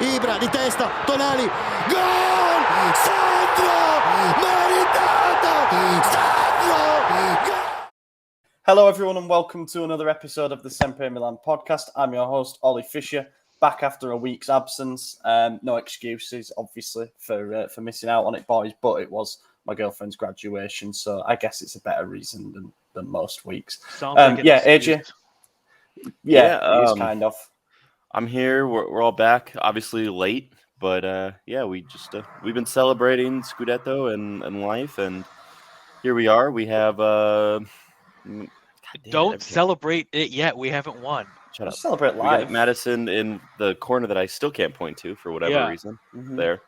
Ibra di testa, Tonali, gol! Sandro! Meritato! Sandro! Gol! Hello everyone and welcome to another episode of the SempreMilan podcast. I'm your host, Ollie Fisher, back after a week's absence. No excuses, obviously, for missing out on it, boys, but it was my girlfriend's graduation, so I guess it's a better reason than most weeks. Sounds like an excuse. AJ? Yeah, it is kind of. I'm here. We're all back, obviously late, but we've been celebrating Scudetto and life, and here we are. We have Don't celebrate it yet. We haven't won. Shut up. Celebrate We live. got Madison in the corner that I still can't point to for whatever reason. Mhm. There.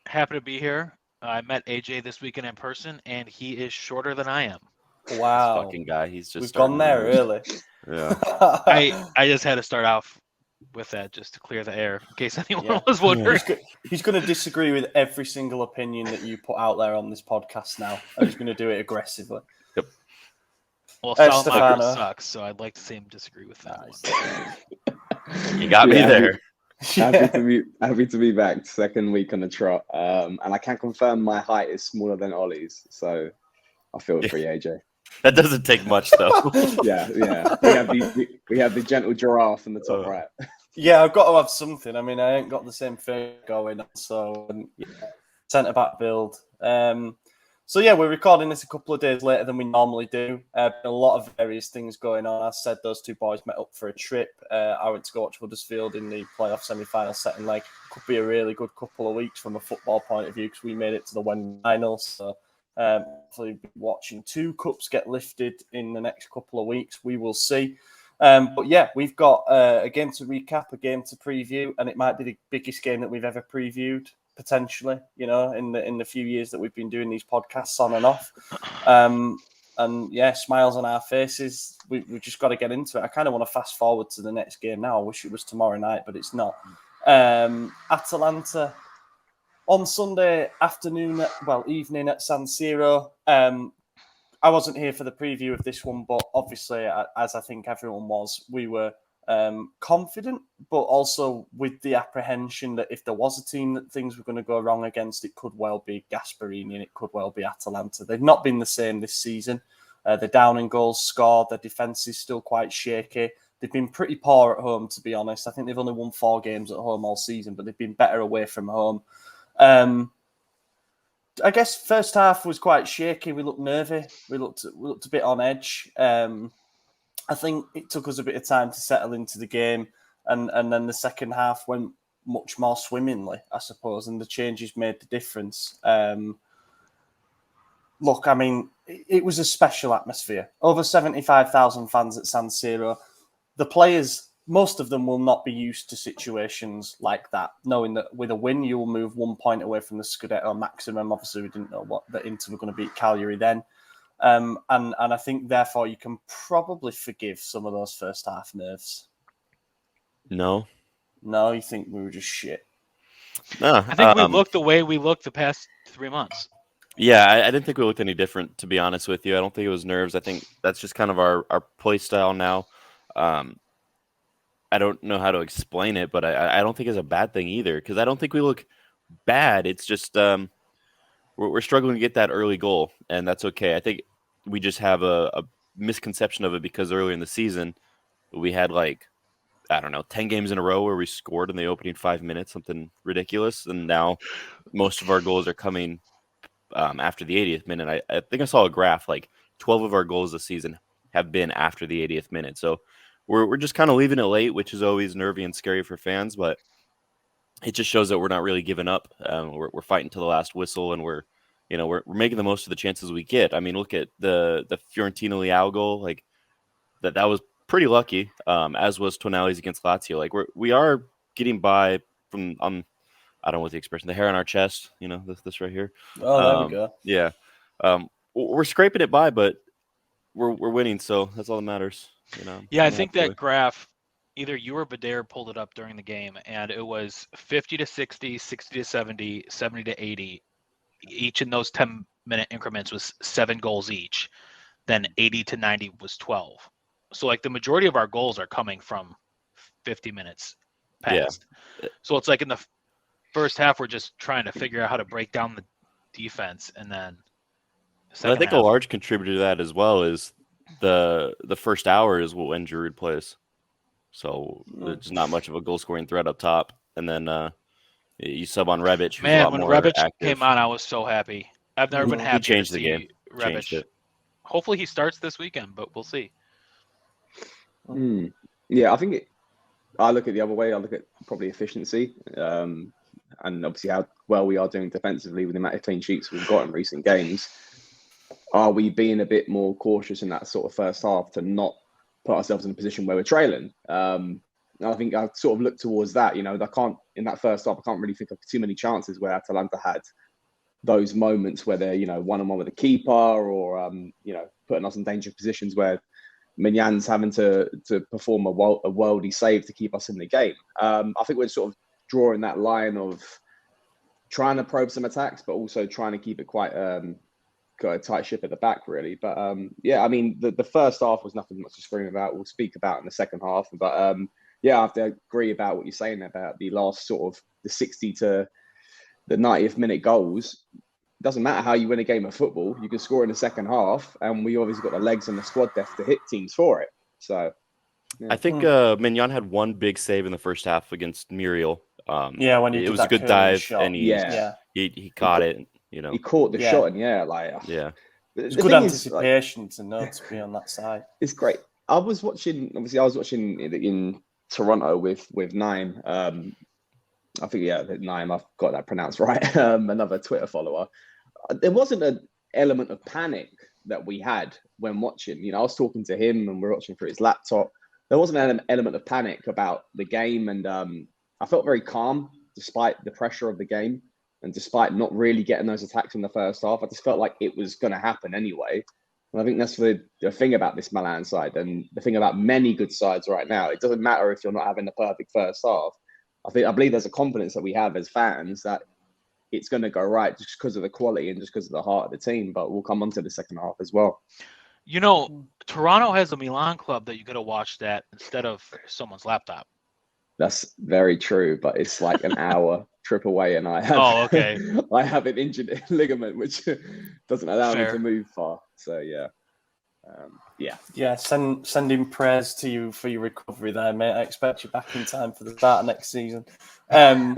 Happy to be here. I met AJ this weekend in person, and he is shorter than I am. Wow. This fucking guy. He's just We've gone there early. Yeah. I just had to start off with that just to clear the air in case anyone was wondering. He's going to disagree with every single opinion that you put out there on this podcast now. And he's going to do it aggressively. Yep. Well, Salamander Stefano. sucks, so I'd like to see him disagree with that one. You got me there. Happy to be back. Second week on the trot. And I can confirm my height is smaller than Ollie's, so I feel it for you, AJ. That doesn't take much though. Yeah. We have the gentle giraffe in the top right. Yeah, I've got to have something. I mean, I ain't got the same thing going on, so centre back build. So yeah, we're recording this a couple of days later than we normally do. A lot of various things going on. As said, those two boys met up for a trip. I went to go watch Huddersfield in the playoff semi-final setting. Like, could be a really good couple of weeks from a football point of view because we made it to the Wednesday finals. So hopefully, watching two cups get lifted in the next couple of weeks. We will see. But yeah, we've got a game to recap, a game to preview, and it might be the biggest game that we've ever previewed, potentially, you know, in the few years that we've been doing these podcasts on and off. And yeah, smiles on our faces. We've just got to get into it. I kind of want to fast forward to the next game now. I wish it was tomorrow night, but it's not. Atalanta on Sunday evening at San Siro. I wasn't here for the preview of this one, but obviously, as I think everyone was, we were confident, but also with the apprehension that if there was a team that things were going to go wrong against, it could well be Gasperini and it could well be Atalanta. They've not been the same this season. They're down in goals scored. Their defence is still quite shaky. They've been pretty poor at home, to be honest. I think they've only won 4 games at home all season, but they've been better away from home. I guess first half was quite shaky. We looked nervy. We looked a bit on edge. I think it took us a bit of time to settle into the game, and then the second half went much more swimmingly, I suppose, and the changes made the difference. Look, I mean, it was a special atmosphere. Over 75,000 fans at San Siro. The players, most of them will not be used to situations like that, knowing that with a win, you will move 1 point away from the Scudetto maximum. Obviously, we didn't know what the Inter were going to beat Cagliari then. And I think, therefore, you can probably forgive some of those first half nerves. No, you think we were just shit? No, I think we looked the way we looked the past 3 months. Yeah, I didn't think we looked any different, to be honest with you. I don't think it was nerves. I think that's just kind of our play style now. I don't know how to explain it, but I don't think it's a bad thing either, because I don't think we look bad. It's just we're struggling to get that early goal, and that's okay. I think we just have a misconception of it because earlier in the season we had 10 games in a row where we scored in the opening 5 minutes, something ridiculous, and now most of our goals are coming after the 80th minute. I think I saw a graph, 12 of our goals this season have been after the 80th minute. So we're just kind of leaving it late, which is always nervy and scary for fans, but it just shows that we're not really giving up. We're fighting to the last whistle, and we're making the most of the chances we get. I mean, look at the Fiorentina Leao goal, that was pretty lucky, as was Tonali's against Lazio. We are getting by from I don't know what the expression, the hair on our chest, this right here. Oh, there we go. Yeah. We're scraping it by, but we're winning, so that's all that matters. Yeah, I think that graph, either you or Bader pulled it up during the game, and it was 50 to 60, 60 to 70, 70 to 80. Each in those 10-minute increments was 7 goals each. Then 80 to 90 was 12. So the majority of our goals are coming from 50 minutes passed. So it's like in the first half, we're just trying to figure out how to break down the defense, and then I think a large contributor to that as well is the first hour is when Giroud plays. So there's not much of a goal scoring threat up top, and then you sub on Rebic, who's a lot when more Rebic active. came on, I was so happy. I've never been happy. He changed to the see game. Rebic. Changed it. Hopefully he starts this weekend, but we'll see. Yeah, I think I look at the other way. I look at probably efficiency, and obviously how well we are doing defensively with the amount of clean sheets we've got in recent games. Are we being a bit more cautious in that sort of first half to not put ourselves in a position where we're trailing? And I think I sort of look towards that. In that first half, I can't really think of too many chances where Atalanta had those moments where they're, one-on-one with a keeper or, putting us in dangerous positions where Milan's having to perform a worldy save to keep us in the game. I think we're sort of drawing that line of trying to probe some attacks, but also trying to keep it quite got a tight ship at the back, really. But the first half was nothing much to scream about. We'll speak about in the second half. But I have to agree about what you're saying about the last sort of the 60 to the 90th minute goals. It doesn't matter how you win a game of football. You can score in the second half, and we obviously got the legs and the squad depth to hit teams for it. So, yeah. I think Mignon had one big save in the first half against Muriel. When he it was a good dive, shot. and he caught it. He caught the shot, and it's good anticipation to know to be on that side. It's great. I was watching in Toronto with Nine. I think Nine. I've got that pronounced right. Another Twitter follower. There wasn't an element of panic that we had when watching. I was talking to him, and we're watching through his laptop. There wasn't an element of panic about the game, and I felt very calm despite the pressure of the game. And despite not really getting those attacks in the first half, I just felt like it was going to happen anyway. And I think that's the thing about this Milan side, and the thing about many good sides right now. It doesn't matter if you're not having the perfect first half. I believe there's a confidence that we have as fans that it's going to go right just because of the quality and just because of the heart of the team. But we'll come on to the second half as well. Toronto has a Milan club that you could have watched at instead of someone's laptop. That's very true, but it's like an hour trip away, and I have I have an injured ligament, which doesn't allow me to move far. So sending prayers to you for your recovery there, mate. I expect you back in time for the start of next season. One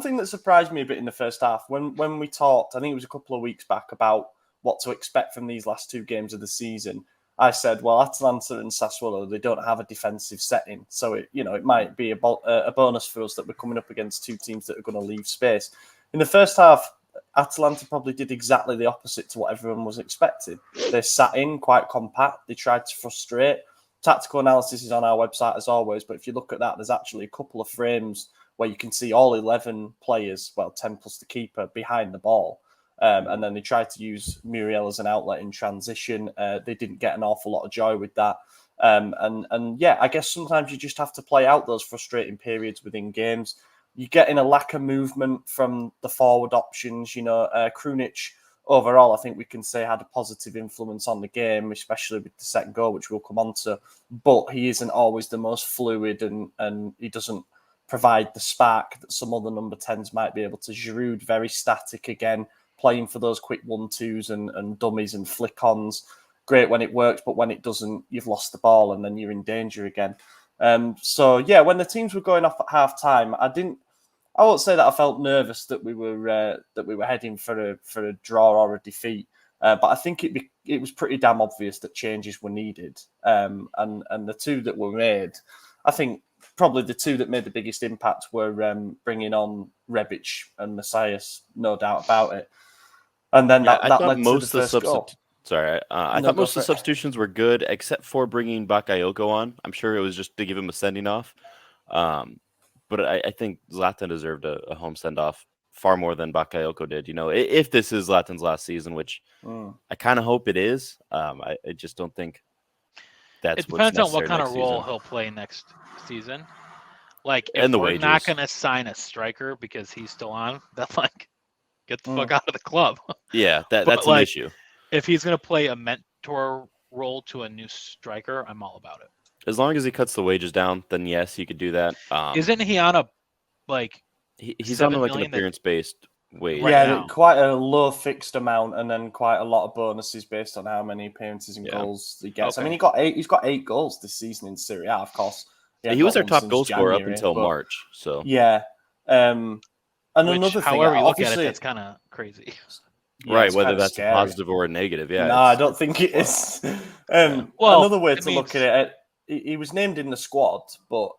thing that surprised me a bit in the first half, when we talked, I think it was a couple of weeks back, about what to expect from these last two games of the season, I said, well, Atalanta and Sassuolo, they don't have a defensive setting. So, it might be a bonus for us that we're coming up against two teams that are going to leave space. In the first half, Atalanta probably did exactly the opposite to what everyone was expecting. They sat in quite compact. They tried to frustrate. Tactical analysis is on our website as always, but if you look at that, there's actually a couple of frames where you can see all 11 players, 10 plus the keeper, behind the ball. And then they tried to use Muriel as an outlet in transition. They didn't get an awful lot of joy with that. I guess sometimes you just have to play out those frustrating periods within games. You're getting a lack of movement from the forward options. Krunic, overall, I think we can say had a positive influence on the game, especially with the second goal, which we'll come on to. But he isn't always the most fluid, and he doesn't provide the spark that some other number 10s might be able to. Giroud, very static again, playing for those quick 1-2s and dummies and flick-ons. Great when it works, but when it doesn't, you've lost the ball and then you're in danger again. When the teams were going off at half-time, I won't say that I felt nervous that we were heading for a draw or a defeat, but I think it was pretty damn obvious that changes were needed. And the two that were made, I think probably the two that made the biggest impact were bringing on Rebic and Messias, no doubt about it. And then that led to the first goal. I thought most of the substitutions were good, except for bringing Bakayoko on. I'm sure it was just to give him a sending off. But I think Zlatan deserved a home send-off far more than Bakayoko did. If this is Zlatan's last season, which I kind of hope it is, I just don't think that's what's necessary. It depends on what kind of role he'll play next season. Like, if we're not going to sign a striker because he's still on, that's like, get the fuck out of the club. Yeah, that's an issue. If he's going to play a mentor role to a new striker, I'm all about it. As long as he cuts the wages down, then yes, he could do that. Isn't he on a like He's on 7 like an million that appearance-based wage. Right Yeah, now. quite a low fixed amount, and then quite a lot of bonuses based on how many appearances and Yeah. goals he gets. I Okay. mean, he's got 8 goals this season in Serie A, of course. He was got our one top since goal scorer up January, until but March. So yeah. And which, another thing, however you look at it, obviously, that's kind of crazy. yeah, right, it's whether kinda that's a scary. positive or a negative, yeah. No, I don't think it is. Well, Another way it to look means- at it, he was named in the squad, but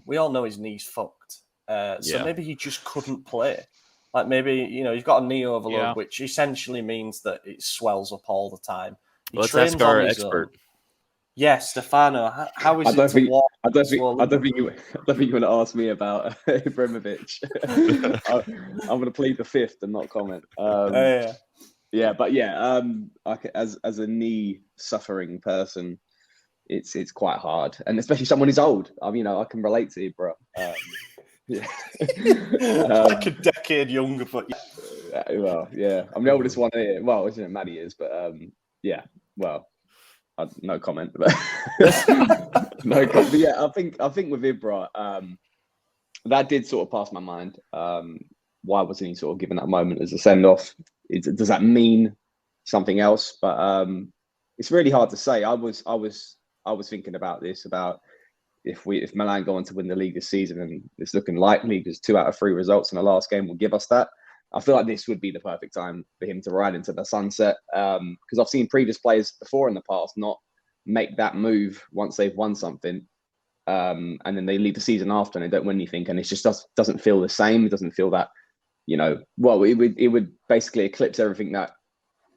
we all know his knee's fucked. So Yeah. maybe he just couldn't play. Like maybe, he's got a knee overload, Yeah. which essentially means that it swells up all the time. He Let's trains ask our on his expert. own. Yeah, Stefano, how I is don't it to think walk? I don't think swollen? I don't think you want to ask me about Ibrahimovic. I'm going to plead the fifth and not comment. Yeah. Yeah, but as a knee suffering person, it's quite hard, and especially someone who's old. I mean, I can relate to you, bro. Yeah. Like a decade younger, but Well, yeah, I'm the oldest one here. Well, isn't it? Maddie is, but yeah. Well, no comment. But no comment. But yeah, I think with Ibra, that did sort of pass my mind. Why wasn't he sort of given that moment as a send off? Does that mean something else? But it's really hard to say. I was thinking about this if Milan go on to win the league this season, and it's looking likely because 2 out of 3 results in the last game will give us that. I feel like this would be the perfect time for him to ride into the sunset, because I've seen previous players before in the past not make that move once they've won something, and then they leave the season after and they don't win anything, and it just doesn't feel the same. It doesn't feel that, well, it would basically eclipse everything that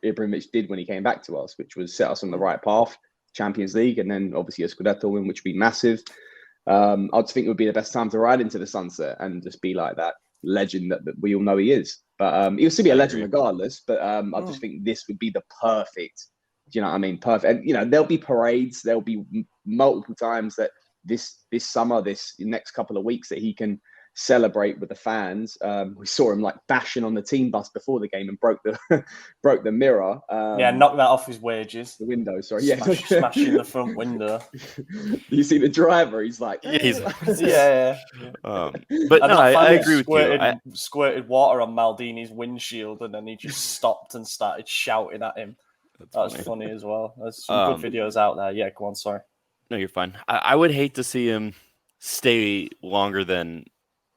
Ibrahimovic did when he came back to us, which was set us on the right path. Champions League, and then obviously a Scudetto win, which would be massive. I just think it would be the best time to ride into the sunset and just be like that legend that we all know he is. But he'll still be a legend regardless. But I just think this would be the perfect. Do you know what I mean? Perfect. And there'll be parades. There'll be multiple times that this summer, this next couple of weeks, that he can celebrate with the fans. We saw him like bashing on the team bus before the game and broke the mirror. knock that off his wages. The window, sorry. Smashing the front window. You see the driver, he's like, yeah. But no, I agree with you. Squirted water on Maldini's windshield, and then he just stopped and started shouting at him. That was funny as well. There's some good videos out there. Yeah, go on, sorry. No, you're fine. I would hate to see him stay longer than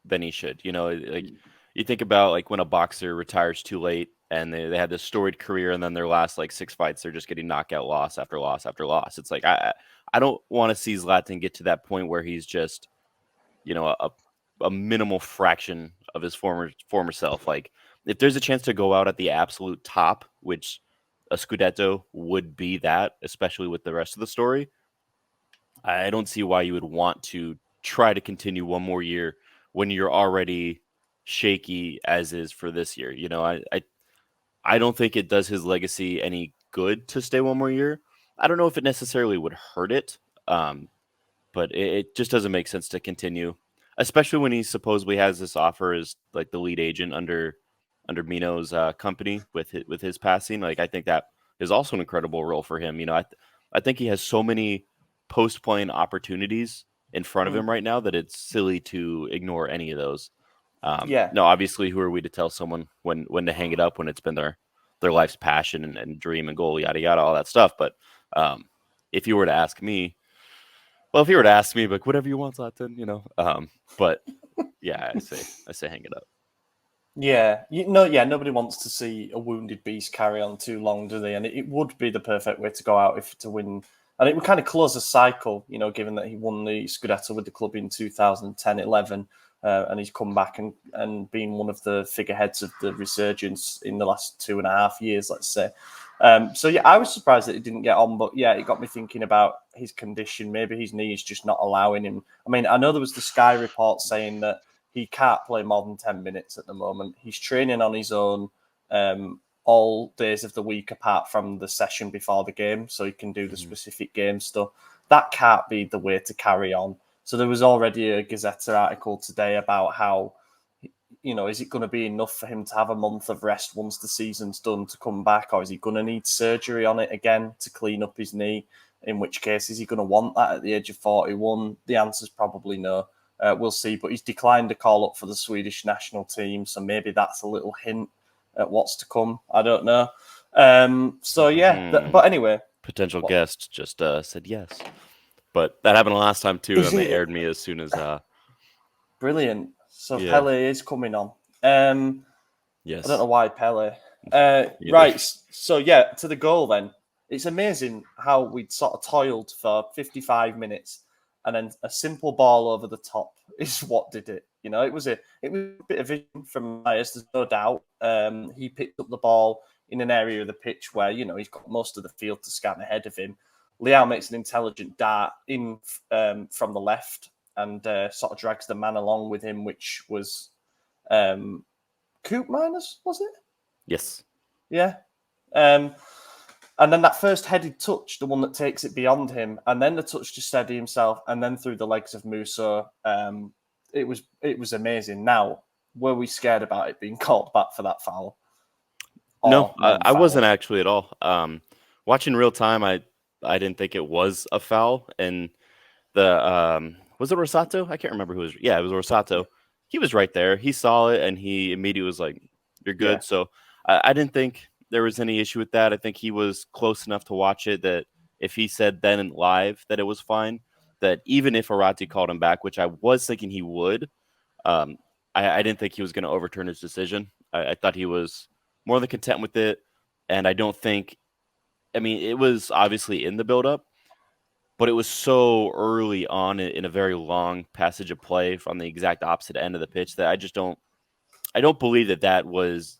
he should. Like you think about like when a boxer retires too late and they had this storied career, and then their last like 6 fights, they're just getting knockout loss after loss after loss. It's like I don't want to see Zlatan get to that point where he's just, a minimal fraction of his former self. Like if there's a chance to go out at the absolute top, which a Scudetto would be that, especially with the rest of the story, I don't see why you would want to try to continue one more year when you're already shaky as is for this year. I don't think it does his legacy any good to stay one more year. I don't know if it necessarily would hurt it, but it just doesn't make sense to continue, especially when he supposedly has this offer as like the lead agent under Mino's company with his passing. Like I think that is also an incredible role for him. I think he has so many post-playing opportunities in front of him right now that it's silly to ignore any of those. No, obviously, who are we to tell someone when to hang it up when it's been their life's passion and dream and goal, yada yada, all that stuff. But if you were to ask me, like whatever you want, Zlatan, But yeah, I say hang it up. Yeah, nobody wants to see a wounded beast carry on too long, do they? And it would be the perfect way to go out to win. And it would kind of close a cycle, given that he won the Scudetto with the club in 2010-11, and he's come back and been one of the figureheads of the resurgence in the last 2.5 years, let's say. So yeah, I was surprised that he didn't get on, but yeah, it got me thinking about his condition. Maybe his knee is just not allowing him. I mean, I know there was the Sky report saying that he can't play more than 10 minutes at the moment. He's training on his own all days of the week apart from the session before the game, so he can do the specific game stuff. That can't be the way to carry on. So there was already a Gazzetta article today about how, is it going to be enough for him to have a month of rest once the season's done to come back, or is he going to need surgery on it again to clean up his knee? in which case, is he going to want that at the age of 41? The answer's probably no. We'll see. But he's declined a call up for the Swedish national team, so maybe that's a little hint at what's to come. I don't know. But anyway. Potential guest just said yes. But that happened last time too, and they aired me as soon as... Brilliant. So Yeah. Pele is coming on. Yes. I don't know why Pele. Right. So, to the goal then. It's amazing how we'd sort of toiled for 55 minutes and then a simple ball over the top is what did it. You know, it was a bit of vision from Myers, there's no doubt. He picked up the ball in an area of the pitch where, you know, he's got most of the field to scan ahead of him. Leao makes an intelligent dart in from the left and sort of drags the man along with him, which was Coop Miners, was it? Yes. Yeah. And then that first headed touch, the one that takes it beyond him, and then the touch to steady himself, and then through the legs of Musso, it was amazing. Now, were we scared about it being called back for that foul? No, I wasn't actually at all. Watching real time, I didn't think it was a foul. And the was it Rosato? I can't remember who was. Yeah, it was Rosato. He was right there. He saw it, and he immediately was like, "You're good." Yeah. So I didn't think there was any issue with that. I think he was close enough to watch it that if he said then and live that it was fine, that even if Arati called him back, which I was thinking he would, I didn't think he was going to overturn his decision. I thought he was more than content with it. And I don't think, I mean, it was obviously in the buildup, but it was so early on in a very long passage of play from the exact opposite end of the pitch that I don't believe that was,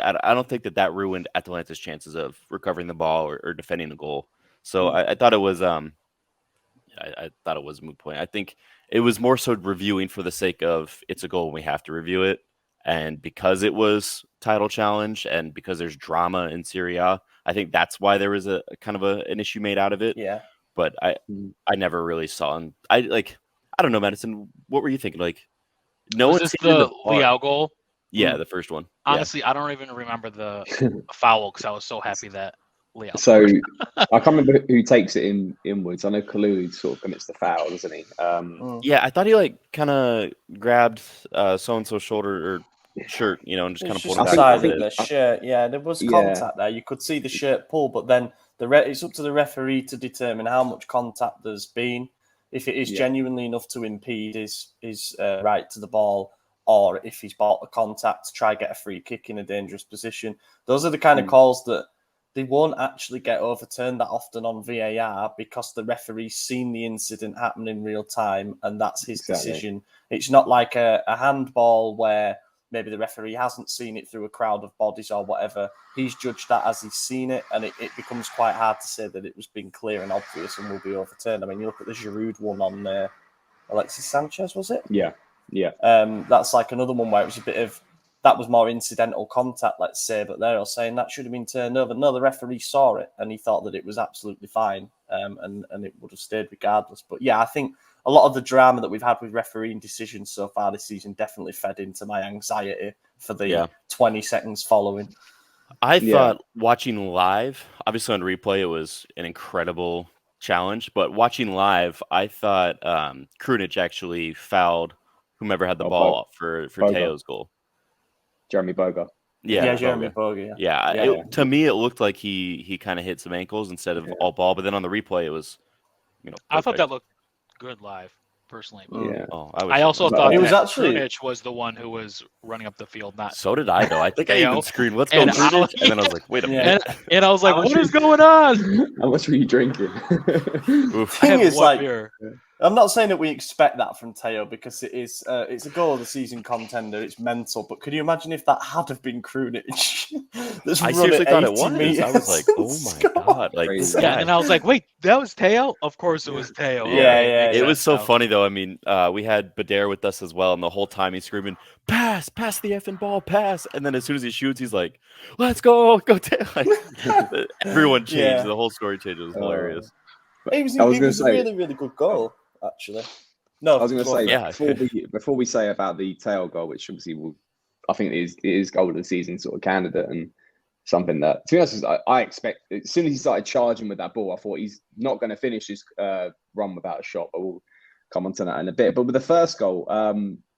I don't think that ruined Atalanta's chances of recovering the ball or defending the goal. So I thought it was, I thought it was a moot point. I think it was more so reviewing for the sake of it's a goal and we have to review it. And because it was title challenge and because there's drama in Serie A, I think that's why there was a kind of an issue made out of it. Yeah. But I never really saw him. I don't know, Madison. What were you thinking? Like, no was one this the Leao goal? Yeah, the first one. Honestly, yeah. I don't even remember the foul because I was so happy that Leao. So I can't remember who takes it inwards. I know Kalulu sort of commits the foul, doesn't he? Yeah, I thought he kind of grabbed so and so's shoulder or shirt, and just kind of pulled it back. The shirt. Yeah, there was contact there. You could see the shirt pull, but then it's up to the referee to determine how much contact there's been. If it is genuinely enough to impede his right to the ball, or if he's bought the contact to try get a free kick in a dangerous position. Those are the kind of calls that they won't actually get overturned that often on VAR because the referee's seen the incident happen in real time and that's his decision. It's not like a handball where maybe the referee hasn't seen it through a crowd of bodies or whatever. He's judged that as he's seen it, and it becomes quite hard to say that it was being clear and obvious and will be overturned. I mean, you look at the Giroud one on Alexis Sanchez, was it? Yeah. Yeah. That's like another one where it was a bit of, that was more incidental contact, let's say, but they're all saying that should have been turned over. No, the referee saw it and he thought that it was absolutely fine, and it would have stayed regardless. But yeah, I think a lot of the drama that we've had with refereeing decisions so far this season definitely fed into my anxiety for the 20 seconds following. I thought watching live, obviously on replay, it was an incredible challenge, but watching live, I thought Krunic actually fouled whomever had the ball for Theo's goal. Jeremy Boga. Yeah, Jeremy Boga. Yeah. To me, it looked like he kind of hit some ankles instead of all ball, but then on the replay, it was, I thought that looked good live, personally. Yeah. I also thought it was actually Krunic was the one who was running up the field. Not so did I though. I think I even screamed, "Let's go, Krunic!" And then I was like, "Wait a minute!" And I was like, "What is going on?" How much were you drinking? Thing is, I'm not saying that we expect that from Theo because it's a goal of the season contender. It's mental, but could you imagine if that had have been Krunic? I seriously thought it was. Meters. I was like, "Oh my god!" Like this guy. And I was like, "Wait, that was Theo?" Of course, it was Theo. Yeah. It was so funny though. I mean, we had Bader with us as well, and the whole time he's screaming, pass the effing ball, pass. And then as soon as he shoots, he's like, let's go Theo. Like, everyone changed. The whole story changed. It was hilarious. It was a really, really good goal, actually. No, I was going to say, before we say about the Theo goal, which obviously I think it is goal of the season sort of candidate, and something that, to be honest, I expect. As soon as he started charging with that ball, I thought he's not going to finish his run without a shot. But we'll come on to that in a bit. But with the first goal,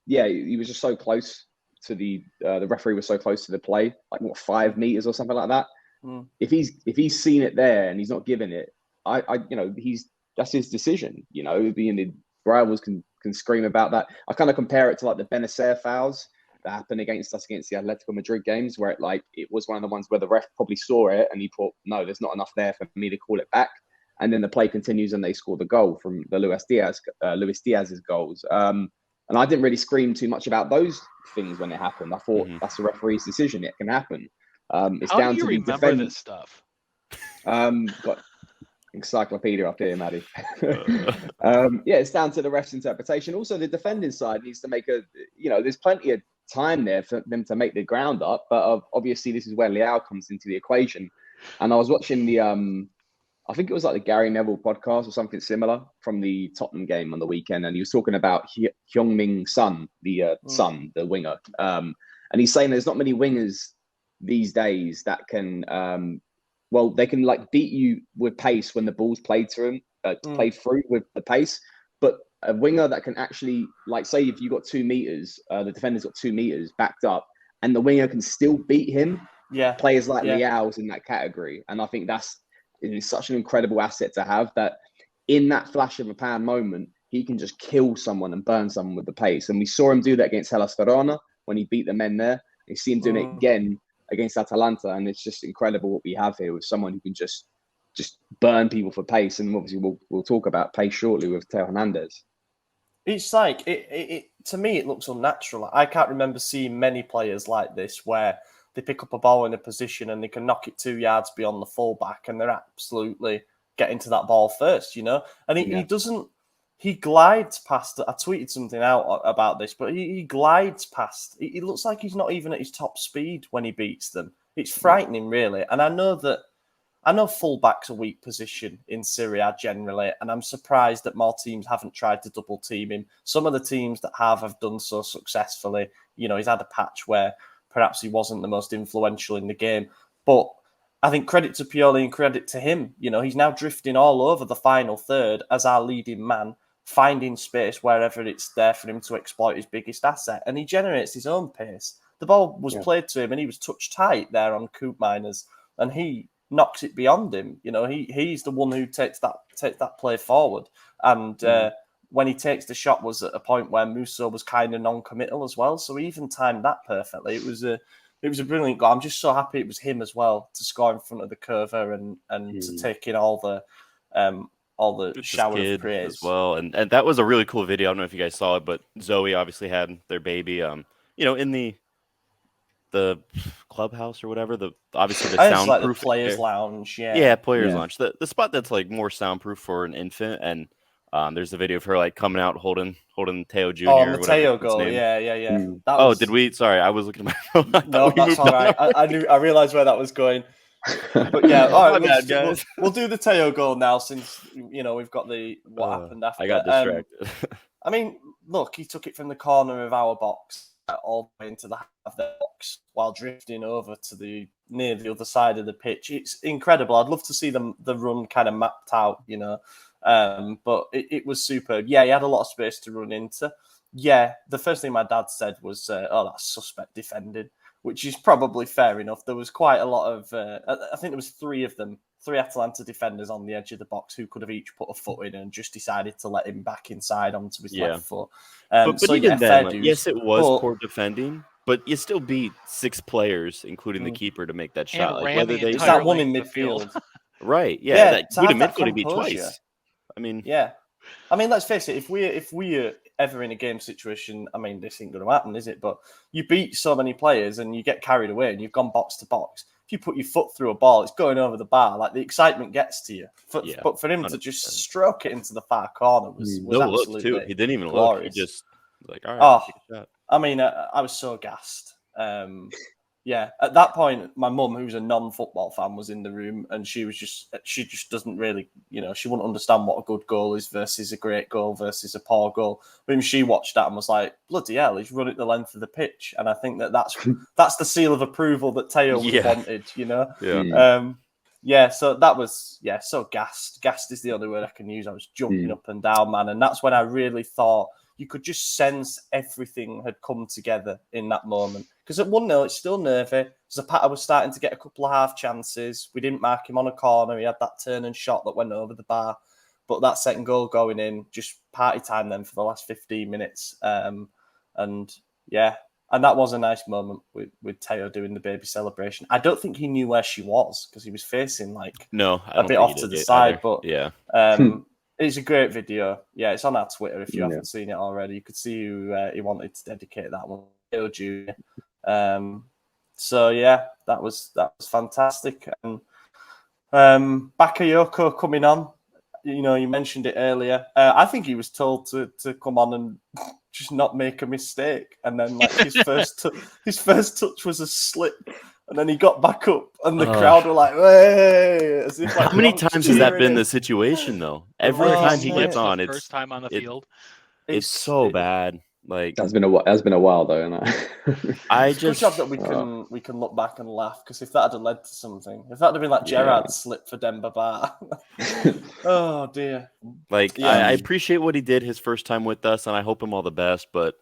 he was just so close to the referee was so close to the play, like 5 meters or something like that. If he's seen it there and he's not giving it, that's his decision. Being the rivals can scream about that. I kind of compare it to like the Benacer fouls that happened against us against the Atletico Madrid games, where it was one of the ones where the ref probably saw it and he thought, no, there's not enough there for me to call it back. And then the play continues and they score the goal from the Luis Diaz's goals. And I didn't really scream too much about those things when it happened. I thought that's the referee's decision. It can happen. It's How down do you to the remember this stuff? Got encyclopedia up here, Maddie. It's down to the ref's interpretation. Also, the defending side needs to make there's plenty of time there for them to make the ground up, but obviously this is where Leao comes into the equation. And I was watching the I think it was like the Gary Neville podcast or something similar from the Tottenham game on the weekend, and he was talking about Heung-min Son, the winger, and he's saying there's not many wingers these days that can they can like beat you with pace when the ball's played through played through with the pace, but a winger that can actually, like, say if you got 2 meters, the defender's got 2 meters backed up, and the winger can still beat him. Yeah, players like Leao's in that category, and I think it's such an incredible asset to have, that in that flash of a pan moment, he can just kill someone and burn someone with the pace. And we saw him do that against Hellas Verona when he beat the men there. You see him doing it again against Atalanta, and it's just incredible what we have here with someone who can just burn people for pace. And obviously we'll talk about pace shortly with Theo Hernandez. It's like it to me, it looks unnatural. I can't remember seeing many players like this where they pick up a ball in a position and they can knock it 2 yards beyond the fullback and they're absolutely getting to that ball first, And he glides past. I tweeted something out about this, but he glides past. It looks like he's not even at his top speed when he beats them. It's frightening, really. And I know fullback's a weak position in Serie A generally, and I'm surprised that more teams haven't tried to double team him. Some of the teams that have done so successfully. He's had a patch where perhaps he wasn't the most influential in the game, but I think credit to Pioli and credit to him. He's now drifting all over the final third as our leading man, finding space wherever it's there for him to exploit his biggest asset, and he generates his own pace. The ball was played to him, and he was touched tight there on Coop Miners, and he knocks it beyond him. He's the one who takes that play forward, and when he takes the shot was at a point where Musso was kind of non-committal as well, so he even timed that perfectly. It was a brilliant goal. I'm just so happy it was him as well to score in front of the curver and to take in all the shower of praise as well. And that was a really cool video. I don't know if you guys saw it, but Zoe obviously had their baby in the clubhouse or whatever. Obviously the soundproof, like the players' lounge. Players' lounge. The spot that's like more soundproof for an infant. And there's a video of her like coming out holding Theo Jr. Oh, the Theo goal. Yeah. Did we? Sorry, I was looking at my phone. No, that's all right. I realized where that was going. But yeah, all right. We'll do the Theo goal now, since we've got what happened after. I got distracted. I mean, look, he took it from the corner of our box all the way into the half of the box while drifting over to near the other side of the pitch. It's incredible. I'd love to see the run kind of mapped out, but it was superb. Yeah, he had a lot of space to run into. Yeah, the first thing my dad said was, that's suspect defending, which is probably fair enough. There was quite a lot of, I think there was 3 of them, 3 Atalanta defenders on the edge of the box who could have each put a foot in and just decided to let him back inside onto his left foot. But even then, yes, it was poor defending, but you still beat 6 players, including the keeper, to make that shot. Like, whether it's that one in midfield. Right, that in midfield, he beat twice. I mean, let's face it. If we're ever in a game situation, I mean, this ain't going to happen, is it? But you beat so many players and you get carried away and you've gone box to box. If you put your foot through a ball, it's going over the bar. Like, the excitement gets to you. But for him 100%. To just stroke it into the far corner was absolutely look too. He didn't even glorious. Look. He just like, all right. I mean, I was so gassed. Yeah, at that point, my mum, who's a non-football fan, was in the room, and she just doesn't really, she wouldn't understand what a good goal is versus a great goal versus a poor goal. But she watched that and was like, bloody hell, he's run it the length of the pitch. And I think that's the seal of approval that Theo would have wanted, Yeah. So that was, so gassed. Gassed is the only word I can use. I was jumping up and down, man. And that's when I really thought you could just sense everything had come together in that moment. Because at 1-0, it's still nervy. Zapata was starting to get a couple of half chances. We didn't mark him on a corner. He had that turn and shot that went over the bar. But that second goal going in, just party time then for the last 15 minutes. And that was a nice moment with Theo doing the baby celebration. I don't think he knew where she was because he was facing a bit off to the side. But yeah. It's a great video. Yeah, it's on our Twitter if you haven't seen it already. You could see who he wanted to dedicate that one. Theo Jr. That was fantastic. And Bakayoko coming on, you mentioned it earlier. I think he was told to come on and just not make a mistake. And then his first touch was a slip. And then he got back up, and the crowd were like, "Hey!" As if, how many times has that been the situation, though? Every time he gets on, it's first time on the field. It's so bad. That's been a while though, isn't it? It's a good job that we can look back and laugh, because if that had led to something, if that had been like Gerrard's slip for Demba Ba, oh dear. I appreciate what he did his first time with us, and I hope him all the best, but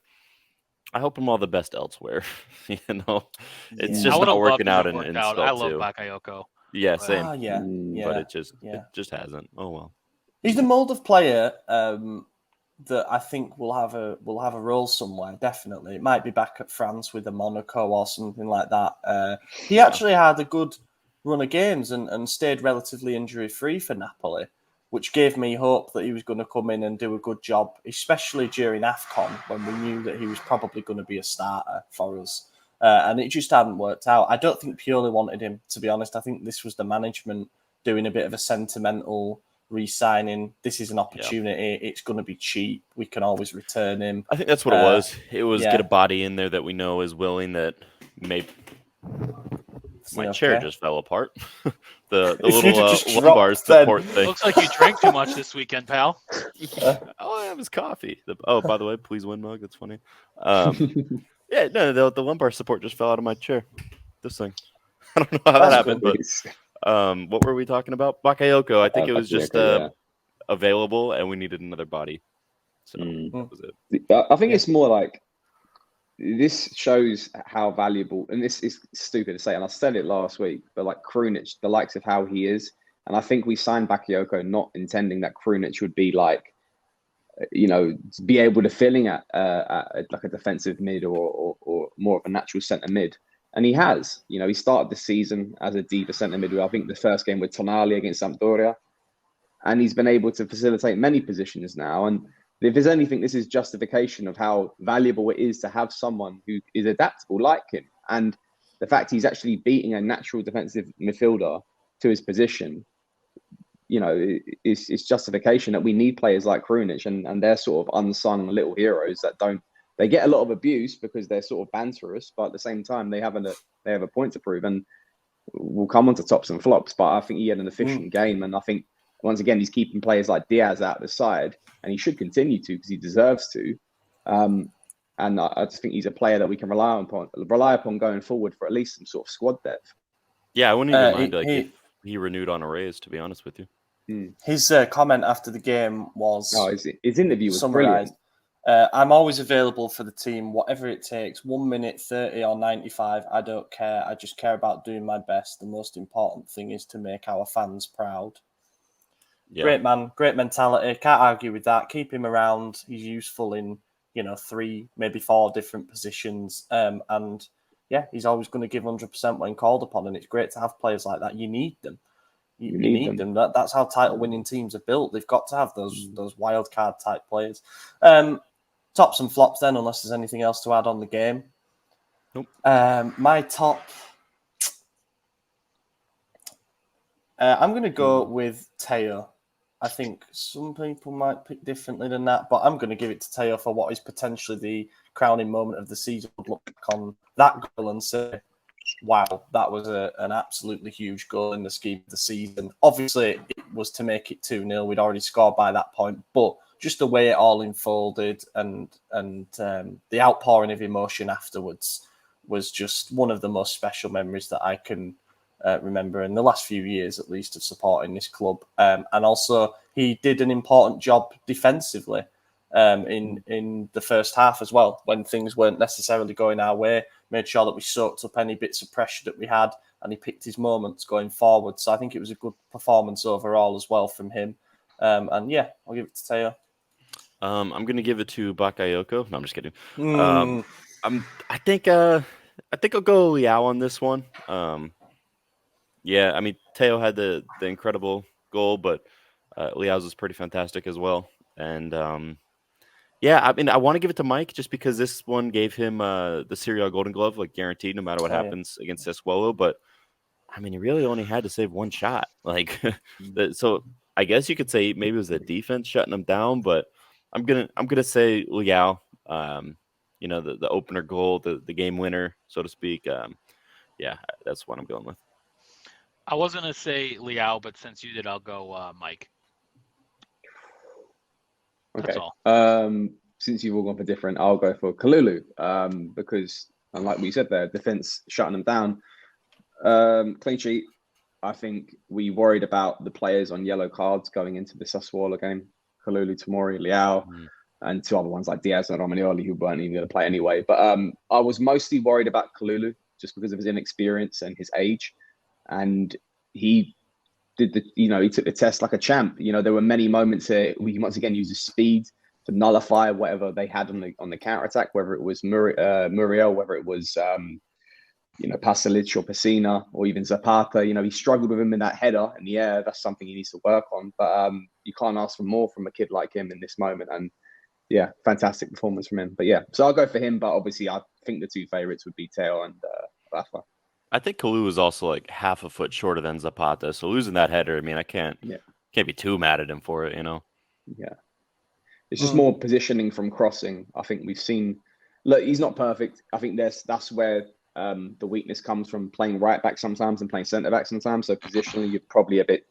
I hope him all the best elsewhere. It's just not working out in Spell I love too. Bakayoko. Yeah, same. But it just hasn't. Oh well. He's the mold of player that I think will have a role somewhere. Definitely, it might be back at France with a Monaco or something like that. He actually had a good run of games and stayed relatively injury free for Napoli, which gave me hope that he was going to come in and do a good job, especially during AFCON when we knew that he was probably going to be a starter for us. And it just hadn't worked out. I don't think Pioli wanted him, to be honest. I think this was the management doing a bit of a sentimental re-signing. This is an opportunity. It's going to be cheap. We can always return him. I think that's what it was. It was get a body in there that we know is willing, that may... My chair just fell apart. the little lumbar support thing. Looks like you drank too much this weekend, pal. I have his coffee. By the way, please win mug. That's funny. The lumbar support just fell out of my chair. This thing. I don't know how that happened, but what were we talking about? Bakayoko. I think it was just available, and we needed another body. So that was it. I think it's more like, this shows how valuable, and this is stupid to say, and I said it last week, but like Krunic, the likes of how he is, and I think we signed Bakayoko not intending that Krunic would be like, be able to fill in at like a defensive mid or more of a natural centre mid, and he has. He started the season as a deeper centre mid. I think the first game with Tonali against Sampdoria, and he's been able to facilitate many positions now. And if there's anything, this is justification of how valuable it is to have someone who is adaptable like him. And the fact he's actually beating a natural defensive midfielder to his position, it's justification that we need players like Krunic, and they're sort of unsung little heroes that they get a lot of abuse because they're sort of banterous, but at the same time they have a point to prove. And we'll come on to tops and flops, but I think he had an efficient game, and I think once again he's keeping players like Diaz out of the side, and he should continue to because he deserves to. And I just think he's a player that we can rely upon going forward for at least some sort of squad depth. Yeah, I wouldn't even mind if he renewed on a raise, to be honest with you. His comment after the game was... his interview was summarised. I'm always available for the team, whatever it takes. 1 minute, 30 or 95, I don't care. I just care about doing my best. The most important thing is to make our fans proud. Yeah. Great man, great mentality. Can't argue with that. Keep him around. He's useful in 3, maybe 4 different positions. And he's always going to give 100% when called upon. And it's great to have players like that. You need them. You need them. That's how title-winning teams are built. They've got to have those wild card type players. Tops and flops then, unless there's anything else to add on the game. Nope. My top. I'm going to go with Theo. I think some people might pick differently than that, but I'm going to give it to Theo for what is potentially the crowning moment of the season. Look back on that goal and say, wow, that was an absolutely huge goal in the scheme of the season. Obviously, it was to make it 2-0. We'd already scored by that point, but just the way it all unfolded and the outpouring of emotion afterwards was just one of the most special memories that I can remember in the last few years, at least, of supporting this club. And also, he did an important job defensively in the first half as well, when things weren't necessarily going our way. Made sure that we soaked up any bits of pressure that we had, and he picked his moments going forward. So I think it was a good performance overall as well from him. And yeah, I'll give it to Theo. I'm gonna give it to Bakayoko. No, I'm just kidding. I think I'll go Liao on this one. Yeah, I mean Theo had the incredible goal, but Liao's was pretty fantastic as well. And yeah, I mean I want to give it to Mike just because this one gave him the Serie A Golden Glove, like guaranteed, no matter what happens against Sassuolo. But I mean, he really only had to save one shot. Like, so I guess you could say maybe it was the defense shutting him down, but I'm gonna say Liao. You know, the opener goal, the game winner, so to speak. Yeah, that's what I'm going with. I was going to say Liao, but since you did, I'll go Mike. That's Okay. all. Since you've all gone for different, I'll go for Kalulu. Because, unlike what you said there, defense shutting them down. Clean sheet. I think we worried about the players on yellow cards going into the Sassuolo game. Kalulu, Tomori, Liao, and two other ones like Diaz and Romagnoli, who weren't even going to play anyway. But I was mostly worried about Kalulu just because of his inexperience and his age. And he did he took the test like a champ. There were many moments here we once again used his speed to nullify whatever they had on the counter attack, whether it was Muriel, whether it was Pasalic or Pessina or even Zapata. He struggled with him in that header in the air. That's something he needs to work on. But you can't ask for more from a kid like him in this moment. And yeah, fantastic performance from him. But yeah, so I'll go for him. But obviously, I think the two favorites would be Theo and Rafa. I think Kalou was also like half a foot shorter than Zapata, so losing that header, I mean, I can't be too mad at him for it, Yeah, it's just more positioning from crossing. I think we've seen. Look, he's not perfect. I think that's where the weakness comes from playing right back sometimes and playing centre back sometimes. So positionally, you're probably a bit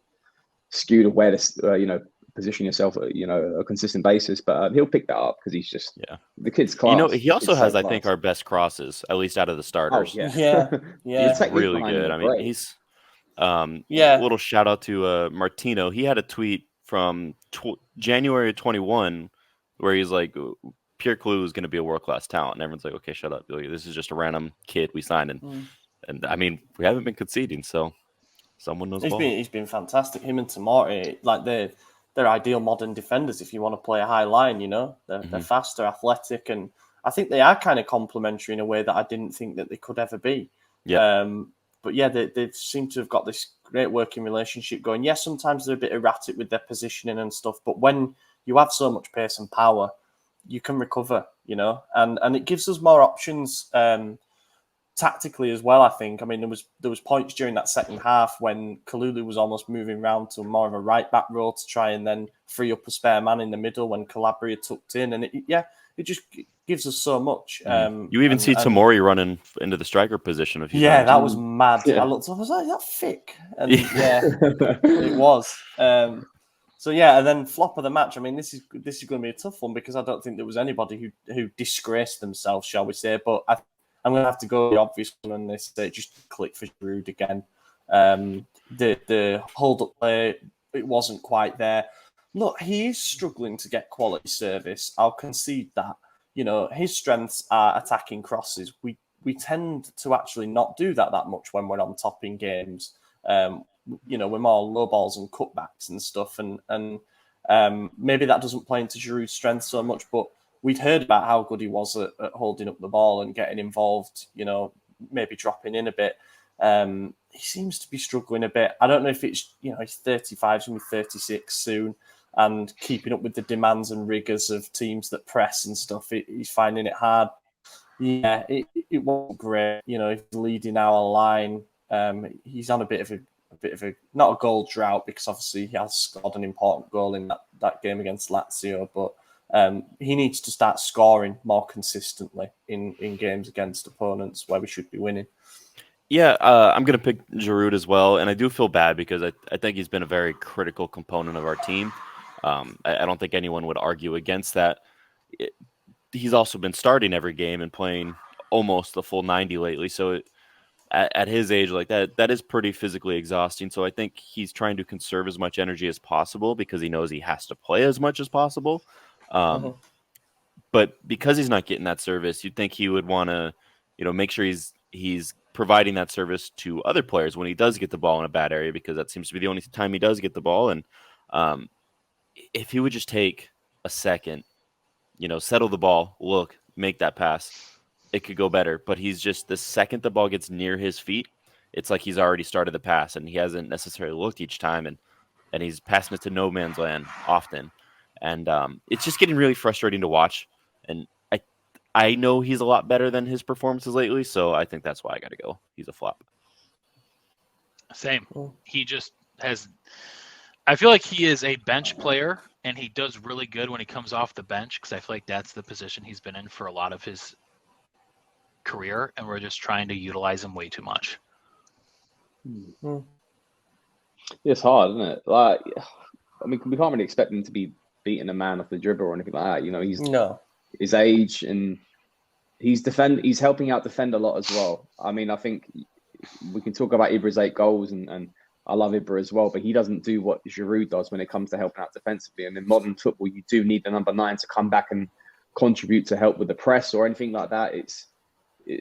skewed of where to position yourself at a consistent basis. But he'll pick that up because he's just the kid's class. He also has, I think, our best crosses, at least out of the starters. Oh, yeah. He's really good. I mean, he's little shout out to Martino. He had a tweet from January 21 where he's like, Pierre Clou is going to be a world-class talent. And everyone's like, okay, shut up. This is just a random kid we signed. And I mean, we haven't been conceding, so someone knows ball. He's been fantastic. Him and Tomori, like they're ideal modern defenders if you want to play a high line, They're faster, athletic, and I think they are kind of complementary in a way that I didn't think that they could ever be. Yeah. But yeah, they seem to have got this great working relationship going. Yeah, sometimes they're a bit erratic with their positioning and stuff, but when you have so much pace and power, you can recover, and it gives us more options tactically as well. I think. I mean, there was points during that second half when Kalulu was almost moving around to more of a right back role to try and then free up a spare man in the middle when Calabria tucked in, and it just gives us so much. You even see Tomori running into the striker position. That was mad. I looked up, I was like, "Is that thick?" And it was. So yeah, and then flop of the match. I mean, this is going to be a tough one because I don't think there was anybody who disgraced themselves, shall we say? But I'm going to have to go the obvious one on this. Just click for Giroud again. The hold up play, it wasn't quite there. Look, he is struggling to get quality service. I'll concede that. His strengths are attacking crosses. We tend to actually not do that much when we're on top in games. We're more low balls and cutbacks and stuff, and maybe that doesn't play into Giroud's strength so much. But we'd heard about how good he was at holding up the ball and getting involved. Maybe dropping in a bit. He seems to be struggling a bit. I don't know if it's he's 35, he's going to be 36 soon, and keeping up with the demands and rigors of teams that press and stuff. He's finding it hard. Yeah, it wasn't great. He's leading our line. He's on a bit of a not a goal drought because obviously he has scored an important goal in that game against Lazio, but he needs to start scoring more consistently in games against opponents where we should be winning. Yeah, I'm going to pick Giroud as well, and I do feel bad because I think he's been a very critical component of our team. I don't think anyone would argue against that. He's also been starting every game and playing almost the full 90 lately, so at his age like that is pretty physically exhausting. So I think he's trying to conserve as much energy as possible because he knows he has to play as much as possible. Mhm. But because he's not getting that service, you'd think he would want to, make sure he's providing that service to other players when he does get the ball in a bad area, because that seems to be the only time he does get the ball. And um, if he would just take a second, settle the ball, look, make that pass, it could go better. But he's just, the second the ball gets near his feet, it's like he's already started the pass and he hasn't necessarily looked each time, and he's passing it to no man's land often. And it's just getting really frustrating to watch. And I know he's a lot better than his performances lately, so I think that's why I got to go. He's a flop. Same. Cool. He just has. I feel like he is a bench player, and he does really good when he comes off the bench, because I feel like that's the position he's been in for a lot of his career, and we're just trying to utilize him way too much. It's hard, isn't it? Like, I mean, we can't really expect him to be beating a man off the dribble or anything like that. He's his age, and he's helping out defend a lot as well. I mean, I think we can talk about Ibra's 8 goals, and I love Ibra as well, but he doesn't do what Giroud does when it comes to helping out defensively. And in modern football, you do need the number 9 to come back and contribute to help with the press or anything like that.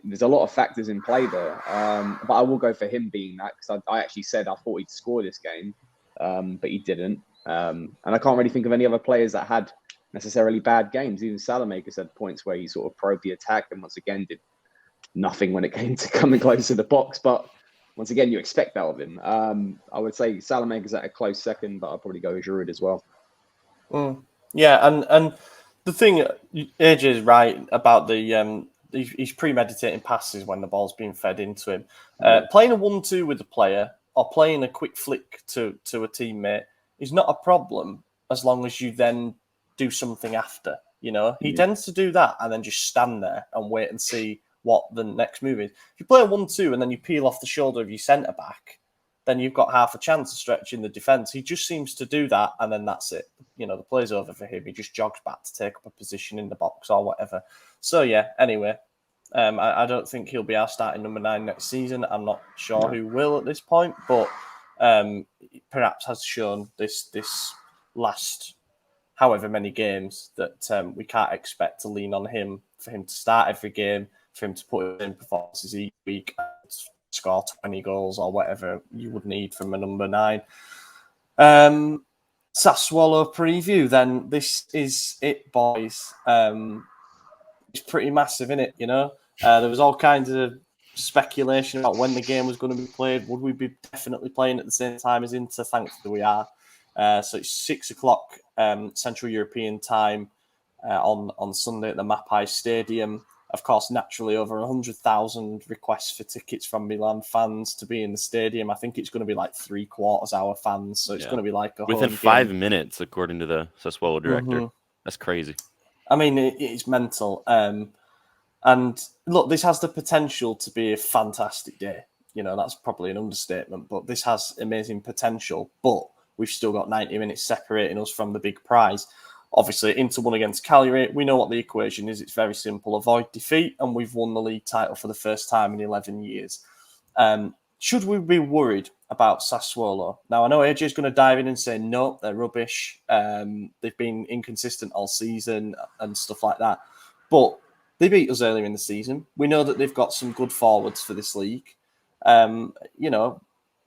There's a lot of factors in play there. But I will go for him being that, because I actually said I thought he'd score this game, but he didn't. And I can't really think of any other players that had necessarily bad games. Even Salamaker had points where he sort of probed the attack and once again did nothing when it came to coming close to the box. But once again, you expect that of him. I would say Salamaker's at a close second, but I'll probably go with Giroud as well. Yeah, and the thing, AJ is right about the he's premeditating passes when the ball's being fed into him. Playing a 1-2 with a player or playing a quick flick to a teammate is not a problem as long as you then do something after. He tends to do that and then just stand there and wait and see what the next move is. If you play a 1-2 and then you peel off the shoulder of your centre back, then you've got half a chance of stretching the defence. He just seems to do that, and then that's it. The play's over for him. He just jogs back to take up a position in the box or whatever. So, yeah, anyway, I don't think he'll be our starting number 9 next season. I'm not sure who will at this point, but perhaps has shown this last however many games that we can't expect to lean on him for him to start every game, for him to put in performances each week and score 20 goals or whatever you would need from a number 9. Sassuolo preview, then. This is it, boys. It's pretty massive, isn't it? There was all kinds of speculation about when the game was going to be played. Would we be definitely playing at the same time as Inter? Thankfully, we are. So it's 6 o'clock Central European time on Sunday at the Mapai Stadium. Of course, naturally, over 100,000 requests for tickets from Milan fans to be in the stadium. I think it's going to be like 3/4 our fans, so it's going to be like a within 5 minutes, according to the Sassuolo director. That's crazy. I mean, it's mental. And look, this has the potential to be a fantastic day. That's probably an understatement, but this has amazing potential. But we've still got 90 minutes separating us from the big prize. Obviously, Inter won against Cagliari. We know what the equation is. It's very simple. Avoid defeat, and we've won the league title for the first time in 11 years. Should we be worried about Sassuolo? Now, I know AJ is going to dive in and say, no, they're rubbish. They've been inconsistent all season and stuff like that. But they beat us earlier in the season. We know that they've got some good forwards for this league.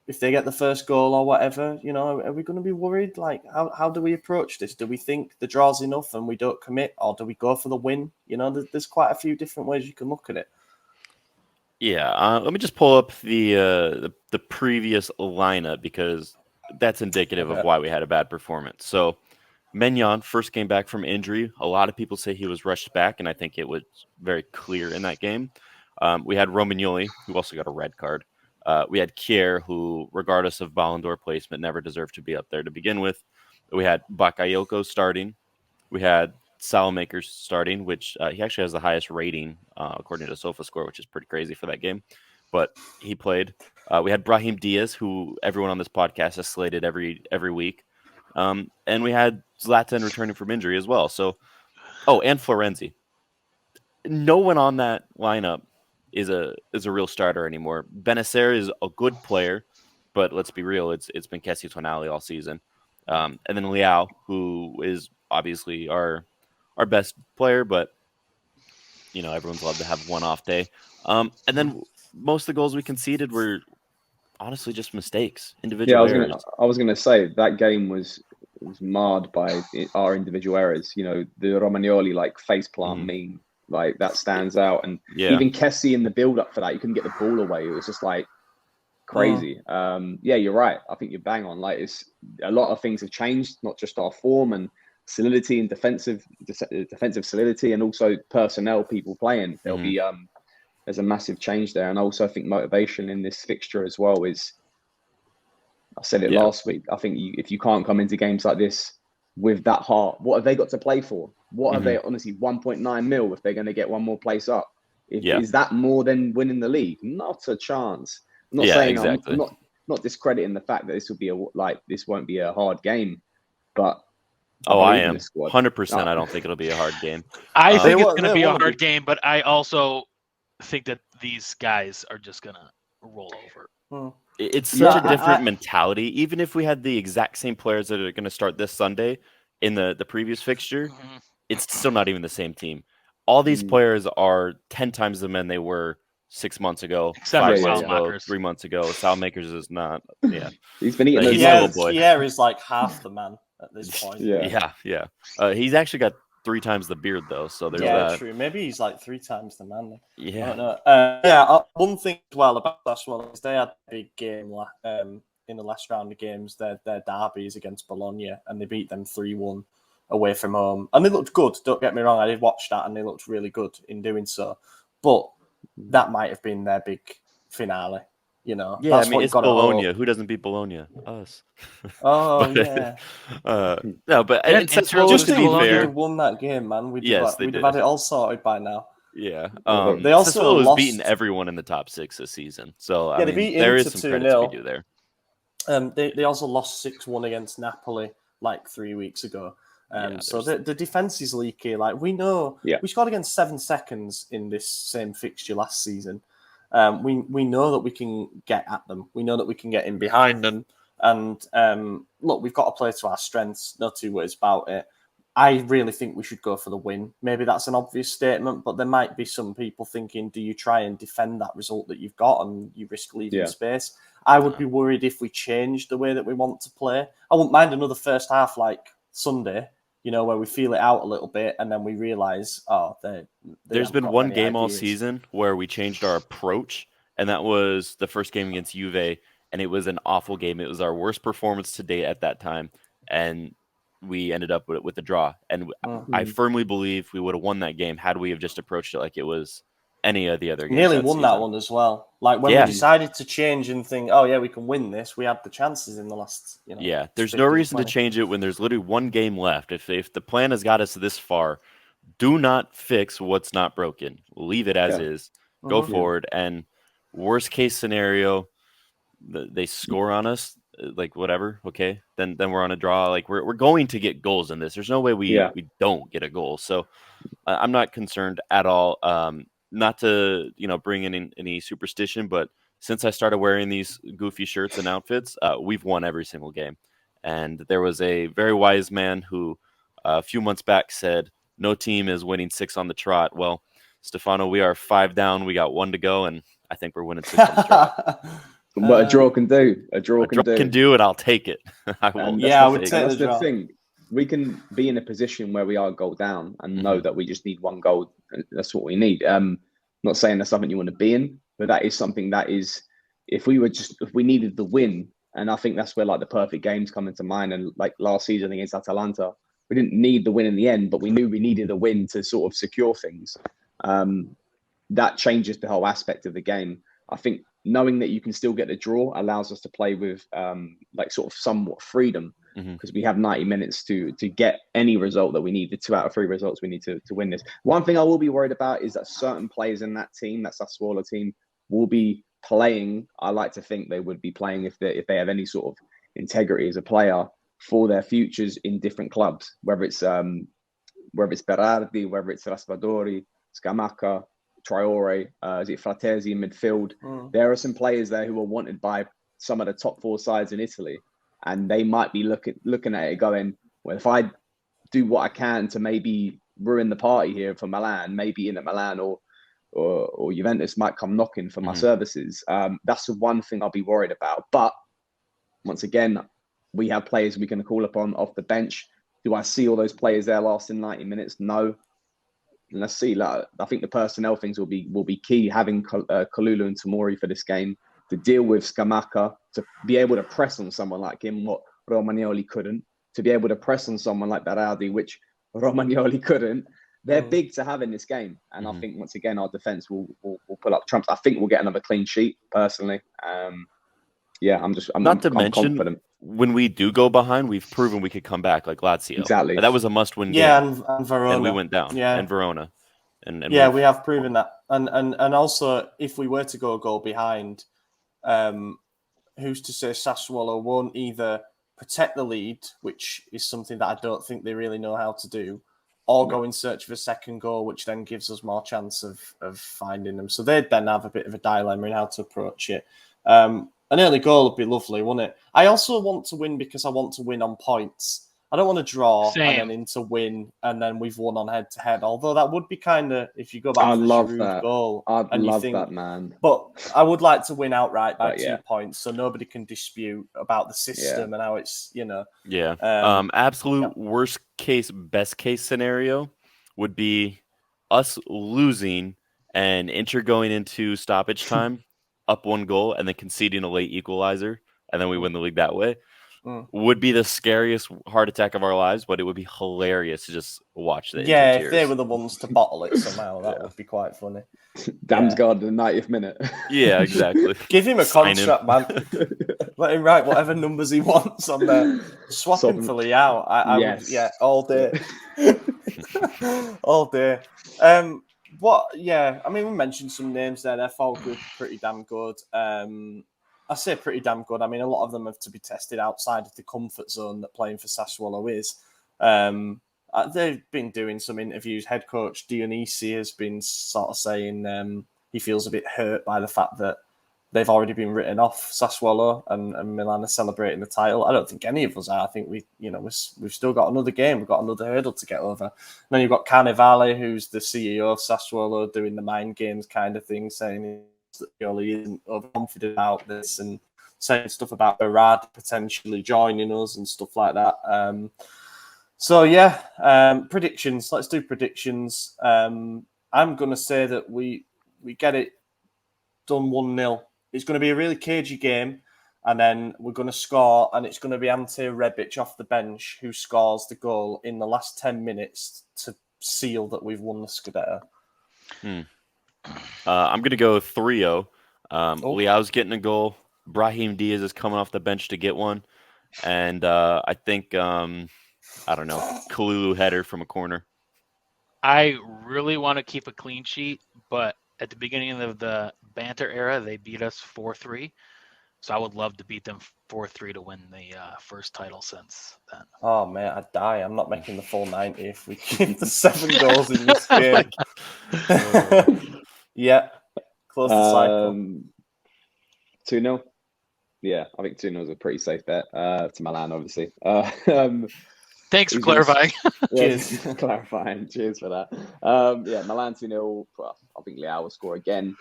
If they get the first goal or whatever, are we going to be worried? Like, how do we approach this? Do we think the draw's enough and we don't commit, or do we go for the win? There's quite a few different ways you can look at it. Yeah, let me just pull up the previous lineup, because that's indicative of why we had a bad performance. So, Maignan, first game back from injury. A lot of people say he was rushed back, and I think it was very clear in that game. We had Romagnoli, who also got a red card. We had Kier, who, regardless of Ballon d'Or placement, never deserved to be up there to begin with. We had Bakayoko starting. We had Salamaker starting, which he actually has the highest rating according to SofaScore, which is pretty crazy for that game. but he played. We had Brahim Diaz, who everyone on this podcast has slated every week. And we had Zlatan returning from injury as well. So, and Florenzi. No one on that lineup is a real starter anymore. Benacer is a good player, but let's be real, it's been Kessie Tonali all season. And then Leao, who is obviously our best player, but everyone's allowed to have one off day. And then most of the goals we conceded were honestly just mistakes, individual errors. I was gonna say that game was marred by our individual errors. The Romagnoli faceplant meme, that stands out, and even Kessie in the build up for that, you couldn't get the ball away. It was just crazy. You're right. I think you're bang on. It's a lot of things have changed, not just our form and solidity and defensive solidity, and also personnel, people playing. There'll be there's a massive change there, and also I think motivation in this fixture as well is. I said it last week. I think if you can't come into games like this with that heart, what have they got to play for? What have they, honestly, 1.9 mil if they're going to get one more place up? Is that more than winning the league? Not a chance. I'm not saying exactly. I'm not discrediting the fact that this will be this won't be a hard game, but I am 100%. I don't think it'll be a hard game. I think it's going to be a hard game, but I also think that these guys are just going to roll over. It's such a different mentality. Even if we had the exact same players that are going to start this Sunday in the previous fixture, it's still not even the same team. All these players are 10 times the men they were 6 months ago, except 5 months ago, 3 months ago. Salmakers is not. Yeah, he's been eating. Pierre is like half the man at this point. Yeah. He's actually got 3 times the beard though, so there's that. True. Maybe he's like 3 times the man. Yeah. I don't know. One thing as well about Sassuolo is they had a big game in the last round of games. Their derbies against Bologna, and they beat them 3-1 away from home, and they looked good. Don't get me wrong, I did watch that, and they looked really good in doing so. But that might have been their big finale. Yeah, that's it's Bologna. Who doesn't beat Bologna? Us. Oh, yeah. No, but it's just to be fair, won that game, man. We'd have had it all sorted by now. Yeah. They also lost. Beaten everyone in the top 6 this season. So they beat there Inter is some credit to be due there. They also lost 6-1 against Napoli 3 weeks ago. So the defense is leaky. We know we scored against 7 seconds in this same fixture last season. We know that we can get at them. We know that we can get in behind them. And look, we've got to play to our strengths. No two ways about it. I really think we should go for the win. Maybe that's an obvious statement, but there might be some people thinking, do you try and defend that result that you've got and you risk leaving space? I would be worried if we change the way that we want to play. I wouldn't mind another first half like Sunday, where we feel it out a little bit and then we realise, there's been one game all season where we changed our approach, and that was the first game against Juve, and it was an awful game. It was our worst performance to date at that time, and we ended up with a draw. And I firmly believe we would have won that game had we have just approached it like it was any of the other games. Nearly won that one as well. When we decided to change and think, we can win this, we had the chances in the last, there's no reason to change it when there's literally one game left. If the plan has got us this far, do not fix what's not broken. Leave it as is. Go forward. And worst case scenario, they score on us, whatever. Okay, then we're on a draw. We're going to get goals in this. There's no way we don't get a goal. So I'm not concerned at all. Not to bring in any superstition, but since I started wearing these goofy shirts and outfits, we've won every single game. And there was a very wise man who a few months back said, no team is winning 6 on the trot. Well, Stefano, we are 5 down. We got 1 to go, and I think we're winning 6 on the trot. What a draw can do. A draw can do, and I'll take it. I would say that's the thing. We can be in a position where we are goal down and know that we just need 1 goal. And that's what we need. Not saying that's something you want to be in, but that is something that is, if we needed the win, and I think that's where the perfect games come into mind. And last season against Atalanta, we didn't need the win in the end, but we knew we needed a win to sort of secure things. That changes the whole aspect of the game. I think knowing that you can still get the draw allows us to play with sort of somewhat freedom, because we have 90 minutes to get any result that we need. The 2 out of 3 results we need to win this. One thing I will be worried about is that certain players in that team, that Sassuolo team, will be playing, I like to think they would be playing if they have any sort of integrity as a player for their futures in different clubs, whether it's Berardi, whether it's Raspadori, Scamacca, Traore, is it Fratesi in midfield. There are some players there who are wanted by some of the top 4 sides in Italy, and they might be looking at it going, well, if I do what I can to maybe ruin the party here for Milan, maybe Inter Milan or Juventus might come knocking for my services. That's the one thing I'll be worried about. But once again, we have players we can call upon off the bench. Do I see all those players there lasting 90 minutes? No. And let's see. I think the personnel things will be key. Having Kalulu and Tomori for this game to deal with Scamacca, to be able to press on someone like him, what Romagnoli couldn't. To be able to press on someone like Berardi, which Romagnoli couldn't. They're big to have in this game, and I think once again our defense will pull up trumps. I think we'll get another clean sheet. Personally, I'm confident. When we do go behind, we've proven we could come back like Lazio. Exactly. That was a must-win game. Yeah, and Verona. And we went down. Yeah. And Verona. And we have proven that. And also, if we were to go a goal behind, who's to say Sassuolo won't either protect the lead, which is something that I don't think they really know how to do, or go in search of a second goal, which then gives us more chance of finding them. So they'd then have a bit of a dilemma in how to approach it. An early goal would be lovely, wouldn't it? I also want to win because I want to win on points. I don't want to draw and then into win, and then we've won on head-to-head. Although that would be kind of, if you go back to the Giroud goal. I'd love that, man. But I would like to win outright by 2 points, so nobody can dispute about the system and how it's, Yeah. Absolute worst case, best case scenario would be us losing and Inter going into stoppage time, up 1 goal, and then conceding a late equalizer, and then we win the league that way. Would be the scariest heart attack of our lives, but it would be hilarious to just watch the Inter tears. If they were the ones to bottle it somehow, that would be quite funny. Damsgaard in the 90th minute. Yeah, exactly. Give him a contract, man. Let him write whatever numbers he wants on there. Swap him for Leao. I would, all day. All day. I mean, we mentioned some names there. They're all good, pretty damn good. I say pretty damn good. I mean, a lot of them have to be tested outside of the comfort zone that playing for Sassuolo is. They've been doing some interviews. Head coach Dionisi has been sort of saying he feels a bit hurt by the fact that they've already been written off, Sassuolo, and Milan are celebrating the title. I don't think any of us are. I think we've still got another game. We've got another hurdle to get over. And then you've got Carnevale, who's the CEO of Sassuolo, doing the mind games kind of thing, saying that he isn't overconfident about this and saying stuff about Berardi potentially joining us and stuff like that. Predictions. Let's do predictions. I'm going to say that we get it done 1-0. It's going to be a really cagey game, and then we're going to score, and it's going to be Ante Rebic off the bench who scores the goal in the last 10 minutes to seal that we've won the Scudetto. I'm going to go 3-0. Leao's getting a goal. Brahim Diaz is coming off the bench to get one. And I think, Kalulu header from a corner. I really want to keep a clean sheet, but at the beginning of the banter era, they beat us 4-3. So I would love to beat them 4-3 to win the first title since then. Oh, man, I'd die. I'm not making the full 90 if we keep the 7 goals in this game. Yeah, close the cycle. 2-0. Yeah, I think 2-0 is a pretty safe bet to Milan, obviously. Thanks for clarifying. Cheers. Clarifying. Cheers for that. Milan 2-0. I think Leao will score again.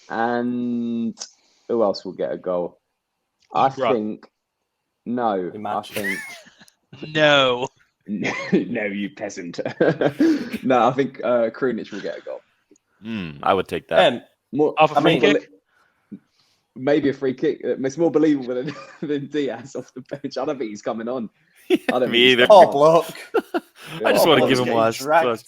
And who else will get a goal? I think... No. Imagine. No. No, you peasant. No, I think Krunic will get a goal. I would take that. Off a free kick? Maybe a free kick. It's more believable than Diaz off the bench. I don't think he's coming on. I don't Me either. Oh, block. I just want to give him last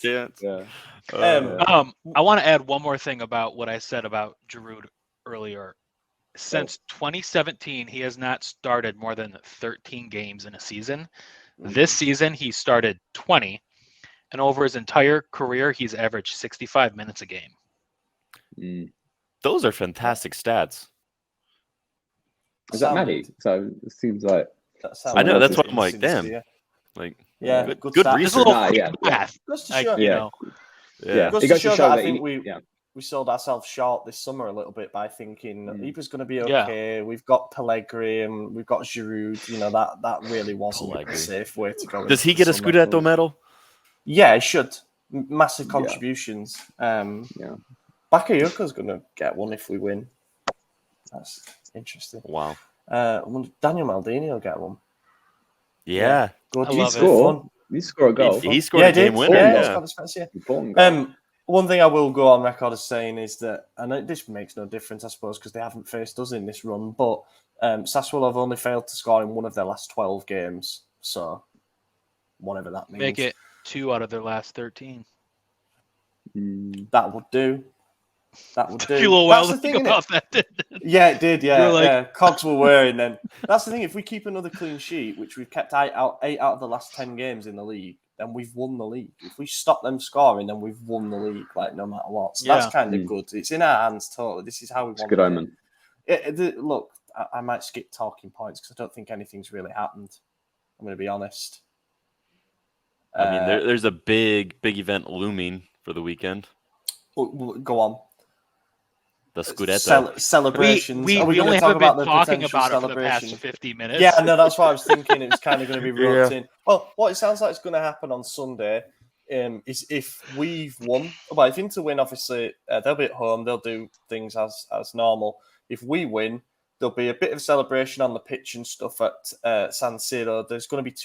chance. Yeah. I want to add one more thing about what I said about Giroud earlier. Since 2017, he has not started more than 13 games in a season. This season, he started 20. And over his entire career, he's averaged 65 minutes a game. Those are fantastic stats. Is that Maddie? So it seems like I know, that's why I'm like, damn. Like, Yeah, good stats. Just a research. little Nah, yeah, math. Goes to Like, show, you know, Yeah, goes it to goes show to show that I that think he, we sold ourselves short this summer a little bit by thinking Mm. he was going to be Yeah. okay. We've got Pellegrini and we've got Giroud. You know, that really wasn't a Pellegrini. safe way to go. Does into he the get a summer. Scudetto medal? Yeah, he should. Massive Yeah. contributions. Yeah. Bakayoko's going to get one if we win. That's interesting. Wow. Daniel Maldini will get one. Yeah. Good. I Did he love it. score? Did he score a goal? He scored a game winner. Yeah, Yeah. he scored a Important goal. One thing I will go on record as saying is that, and this makes no difference, I suppose, because they haven't faced us in this run, but Sassuolo have only failed to score in one of their last 12 games. So, whatever that means. make it 2 out of their last 13. That would do. That would Took you a do. little That's while the to thing, think innit? about that, didn't it? Yeah, it did. You Yeah, were like- yeah. Cogs were wearing then. That's the thing. If we keep another clean sheet, which we've kept 8 out of the last 10 games in the league, then we've won the league. If we stop them scoring, then we've won the league, like no matter what. So that's kind of good. It's in our hands totally. This is how we It's a want good it. omen. Look, I might skip talking points because I don't think anything's really happened. I'm going to be honest. I mean, there's a big event looming for the weekend. Go on. The Scudetto. Celebrations. We Are we only going to talk haven't been about the talking potential about it for the past celebration? 50 minutes. Yeah, no, that's what I was thinking. It was kind of going to be roped Yeah. in. Well, what it sounds like is going to happen on Sunday is if we've won. Well, if Inter win, obviously they'll be at home. They'll do things as normal. If we win, there'll be a bit of celebration on the pitch and stuff at San Siro. There's going to be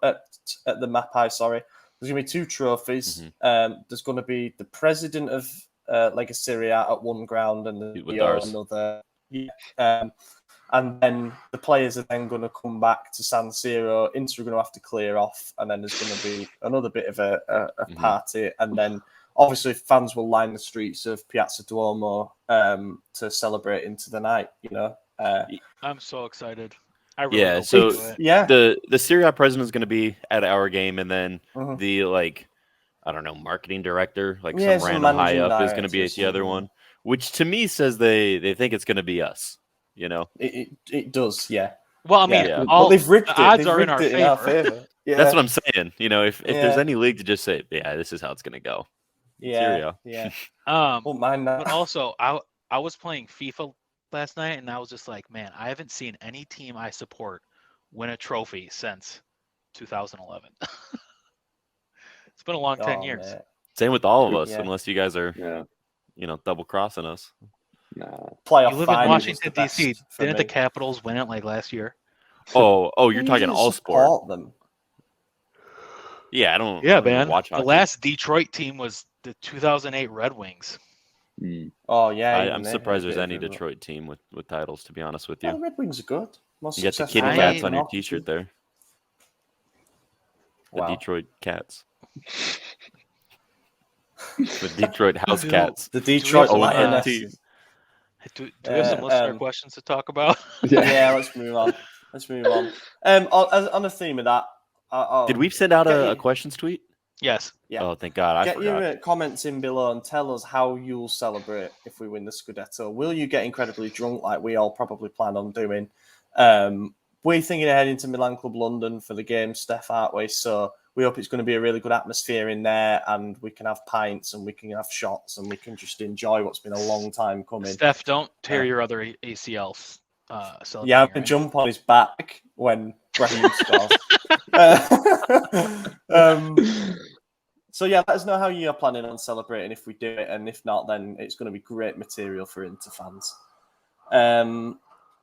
at the Mapai. Sorry, there's going to be 2 trophies. There's going to be the president of Lega Serie A at one ground and the CEO another. Yeah. And then the players are then going to come back to San Siro. Inter are going to have to clear off, and then there's going to be another bit of a party, and then obviously fans will line the streets of Piazza Duomo to celebrate into the night. You know, I'm so excited. I really hope so we do it. the Serie A president is going to be at our game, and then the I don't know, marketing director, some random high up is going to be at the other one, which to me says they think it's going to be us. You know, it does, yeah. Well, I mean, but they've rigged the odds They've are in rigged our it favor. Yeah. That's what I'm saying. You know, if there's any league to just say, yeah, this is how it's going to go. Yeah. Won't mind that. But also, I was playing FIFA last night, and I was just like, man, I haven't seen any team I support win a trophy since 2011. It's been a long 10 years. Man. Same with all of us, unless you guys are, double crossing us. Nah. Playoff. You live in Washington D.C. Didn't the Capitals win it last year? Oh, you're talking all sport. Them. Yeah, I don't. Yeah, man. Watch hockey. The last Detroit team was the 2008 Red Wings. Oh yeah, I'm surprised there's any Detroit team with titles. To be honest with you, the Red Wings are good. You got the kitty cats on your T-shirt there. The Detroit Cats. The Detroit House Cats. The Detroit Lions. Lions. Do we have some listener questions to talk about? Yeah, let's move on. On the theme of that, did we send out a questions tweet? Yes. Yeah. Oh, thank God. I forgot. Your comments in below and tell us how you'll celebrate if we win the Scudetto. Will you get incredibly drunk like we all probably plan on doing? We're thinking of heading to Milan Club London for the game, Steph, aren't we? So we hope it's going to be a really good atmosphere in there, and we can have pints and we can have shots and we can just enjoy what's been a long time coming. Steph, don't tear your other ACLs. Yeah, I can jump on his back when Raheem scores. So yeah, let us know how you're planning on celebrating if we do it, and if not, then it's going to be great material for Inter fans.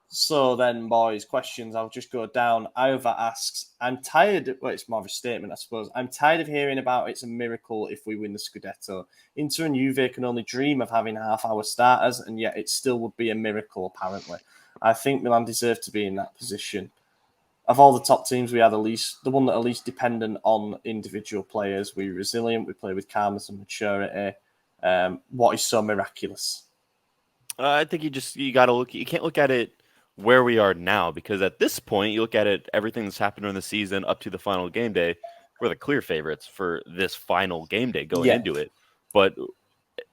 So then, boys, questions. I'll just go down. Iova asks, I'm tired. Well, it's more of a statement, I suppose. I'm tired of hearing about it's a miracle if we win the Scudetto. Inter and Juve can only dream of having half-hour starters, and yet it still would be a miracle, apparently. I think Milan deserve to be in that position. Of all the top teams, we are the one that are least dependent on individual players. We're resilient. We play with calmness and maturity. What is so miraculous? I think you got to look. You can't look at it where we are now, because at this point, you look at it, everything that's happened during the season up to the final game day, we're the clear favorites for this final game day going into it. But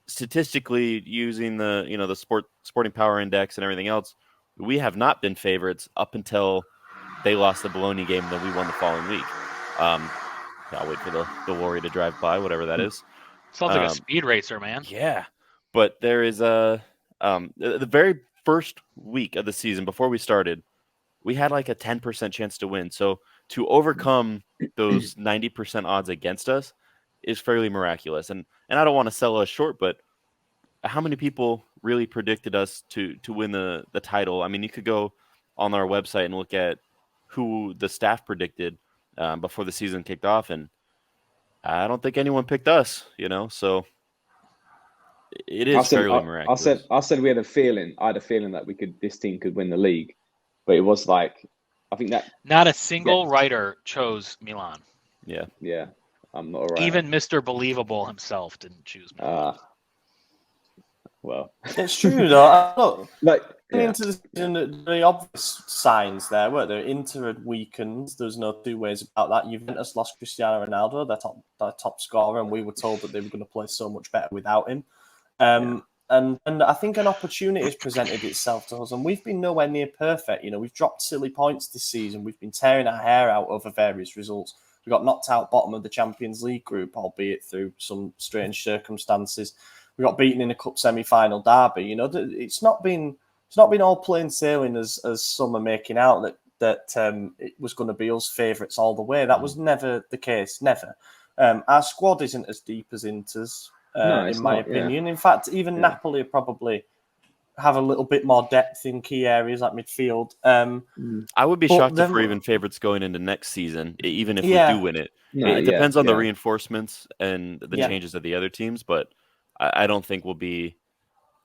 statistically, using the sporting power index and everything else, we have not been favorites up until they lost the Bologna game, and then we won the following week. I'll wait for the lorry to drive by, whatever that is. Sounds like a speed racer, man. Yeah, but there is the very first week of the season before we started, we had like a 10% chance to win. So to overcome those 90% odds against us is fairly miraculous. And I don't want to sell us short, but how many people really predicted us to win the title? I mean, you could go on our website and look at who the staff predicted before the season kicked off, and I don't think anyone picked us, so it is fairly miraculous. I said we had a feeling. I had a feeling that this team could win the league, but it was like, I think that not a single writer chose Milan. Yeah, I'm not right. Even Mr. Believable himself didn't choose Milan. Well, it's true though. Look, into the season, very obvious signs there, weren't there? Inter had weakened. There's no two ways about that. Juventus lost Cristiano Ronaldo, their top scorer, and we were told that they were going to play so much better without him. And I think an opportunity has presented itself to us, and we've been nowhere near perfect. We've dropped silly points this season. We've been tearing our hair out over various results. We got knocked out bottom of the Champions League group, albeit through some strange circumstances. We got beaten in a cup semi-final derby. It's not been all plain sailing as some are making out that it was going to be us favourites all the way. That was never the case. Never. Our squad isn't as deep as Inter's, in my opinion. In fact, even Napoli probably have a little bit more depth in key areas like midfield. I would be shocked if we're even favourites going into next season, even if we do win it. It depends on the reinforcements and the changes of the other teams, but I don't think we'll be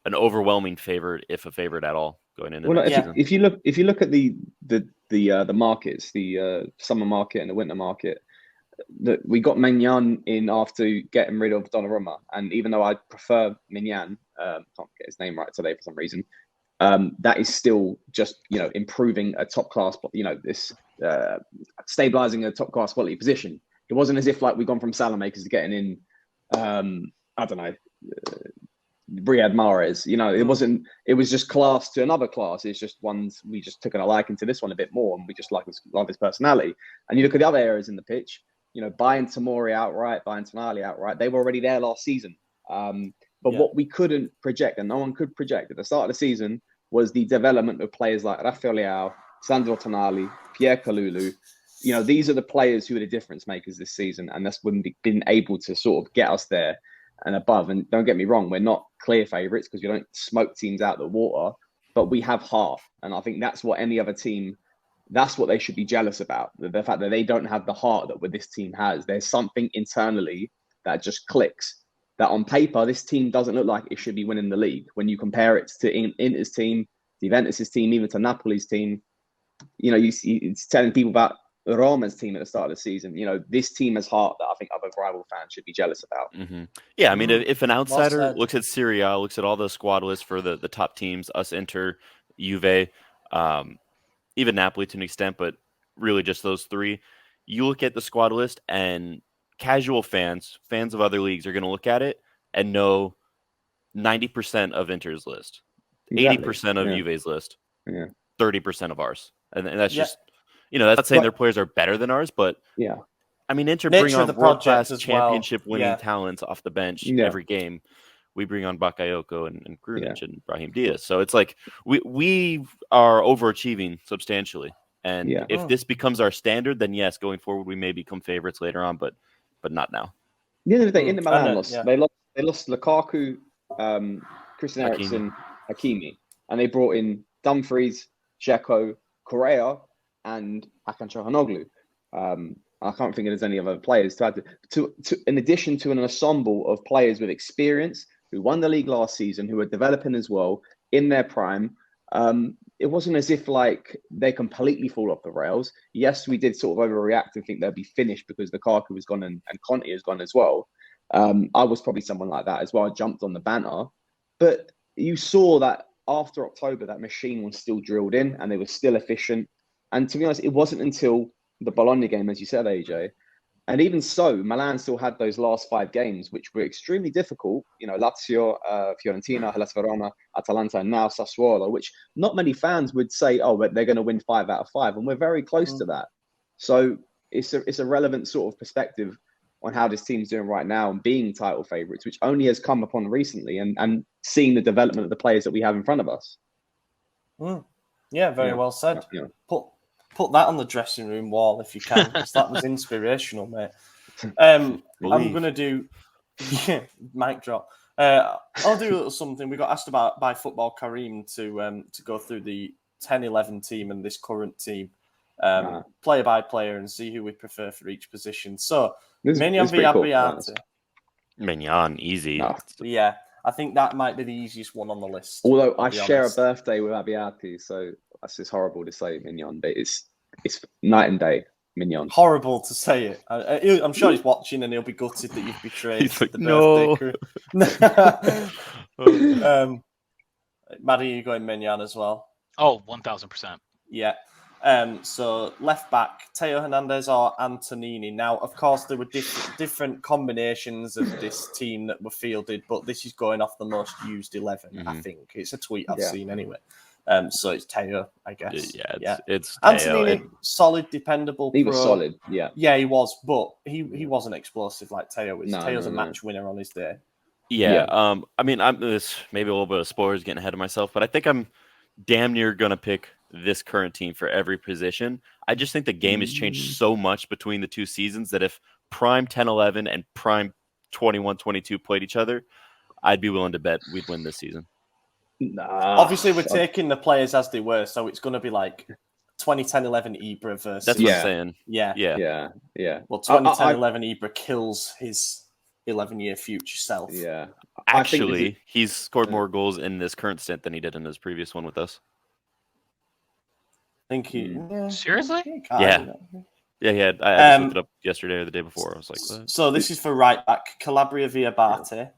an overwhelming favorite, if a favorite at all, going into next season. If you look at the markets, the summer market and the winter market, we got Maignan in after getting rid of Donnarumma, and even though I prefer Maignan, can't get his name right today for some reason, that is still just improving a top class, this stabilizing a top class quality position. It wasn't as if like we've gone from Salamakers to getting in, I don't know, Riyad Mahrez. It wasn't. It was just class to another class. It's just ones we just took a liking to this one a bit more, and we just love his personality. And you look at the other areas in the pitch. Buying Tomori outright, buying Tonali outright. They were already there last season. But what we couldn't project, and no one could project at the start of the season, was the development of players like Rafael Leao, Sandro Tonali, Pierre Kalulu. These are the players who are the difference makers this season, and that's when we've been able to sort of get us there and above. And don't get me wrong, we're not clear favourites because we don't smoke teams out the water, but we have heart. And I think that's what any other team, that's what they should be jealous about. The fact that they don't have the heart that this team has. There's something internally that just clicks, that on paper, this team doesn't look like it should be winning the league. When you compare it to Inter's team, Juventus' team, even to Napoli's team, you see it's telling people about Roma's team at the start of the season. This team has heart that I think other rival fans should be jealous about. Mm-hmm. Yeah, I mean, if an outsider looks at Serie A, looks at all the squad lists for the top teams, us, Inter, Juve, even Napoli to an extent, but really just those three, you look at the squad list and casual fans of other leagues are going to look at it and know 90% of Inter's list, 80% of Juve's list, 30% of ours. And that's just... that's not saying their players are better than ours, but I mean, Inter bring on world-class championship-winning talents off the bench every game. We bring on Bakayoko and Grunic and Brahim Diaz. So it's like we are overachieving substantially. And if this becomes our standard, then yes, going forward, we may become favorites later on, but not now. The end of the day, Inter Milan lost. They lost Lukaku, Christian Eriksen, Hakimi, and they brought in Dumfries, Dzeko, Correa, and Hakan Çalhanoğlu. I can't think there's any other players to add to in addition to an ensemble of players with experience who won the league last season, who are developing as well in their prime. It wasn't as if like they completely fall off the rails. Yes, we did sort of overreact and think they'll be finished because Lukaku was gone and Conte is gone as well. I was probably someone like that as well. I jumped on the banter, but you saw that after October, that machine was still drilled in and they were still efficient. And to be honest, it wasn't until the Bologna game, as you said, AJ, And even so, Milan still had those last 5 games, which were extremely difficult. You know, Lazio, Fiorentina, Hellas Verona, Atalanta, and now Sassuolo, which not many fans would say, oh, but they're going to win 5 out of 5. And we're very close to that. So it's a relevant sort of perspective on how this team's doing right now and being title favourites, which only has come upon recently, and seeing the development of the players that we have in front of us. Yeah, very well said. Put that on the dressing room wall if you can, because that was inspirational, mate. I'm going to do mic drop. I'll do a little something. We got asked about by Football Kareem to go through the 10-11 team and this current team, player by player, and see who we prefer for each position. So, Mignon v Abbiate. Mignon, easy. No. Yeah, I think that might be the easiest one on the list. Although I share a birthday with Abbiate, so that's just horrible to say Mignon, but it's night and day. Mignon. Horrible to say it. I'm sure he's watching and he'll be gutted that you've betrayed He's like, the no. birthday. Maddie, you going Mignon as well? Oh, 1,000%. Yeah. So left back, Theo Hernandez or Antonini. Now, of course, there were different combinations of this team that were fielded, but this is going off the most used 11, I think. It's a tweet I've seen anyway. So it's Theo, I guess. It's Antonini, Theo. solid, dependable. He was solid, yeah. Yeah, he was, but he wasn't explosive like Theo is. No, Theo's a match winner on his day. Yeah. I mean, I'm this maybe a little bit of spoilers, getting ahead of myself, but I think I'm damn near gonna pick this current team for every position. I just think the game has changed so much between the 2 seasons that if prime 10-11 and prime 21-22 played each other, I'd be willing to bet we'd win this season. Obviously, we're taking the players as they were, so it's going to be like 2010-11 Ibra versus. That's what I'm saying. Yeah. Well, 2010-11 Ibra kills his 11-year future self. Yeah. Actually, he's scored more goals in this current stint than he did in his previous one with us. I think he. Seriously? Yeah, he had. I just looked it up yesterday or the day before. I was like, what? So this is for right back, Calabria v Abate.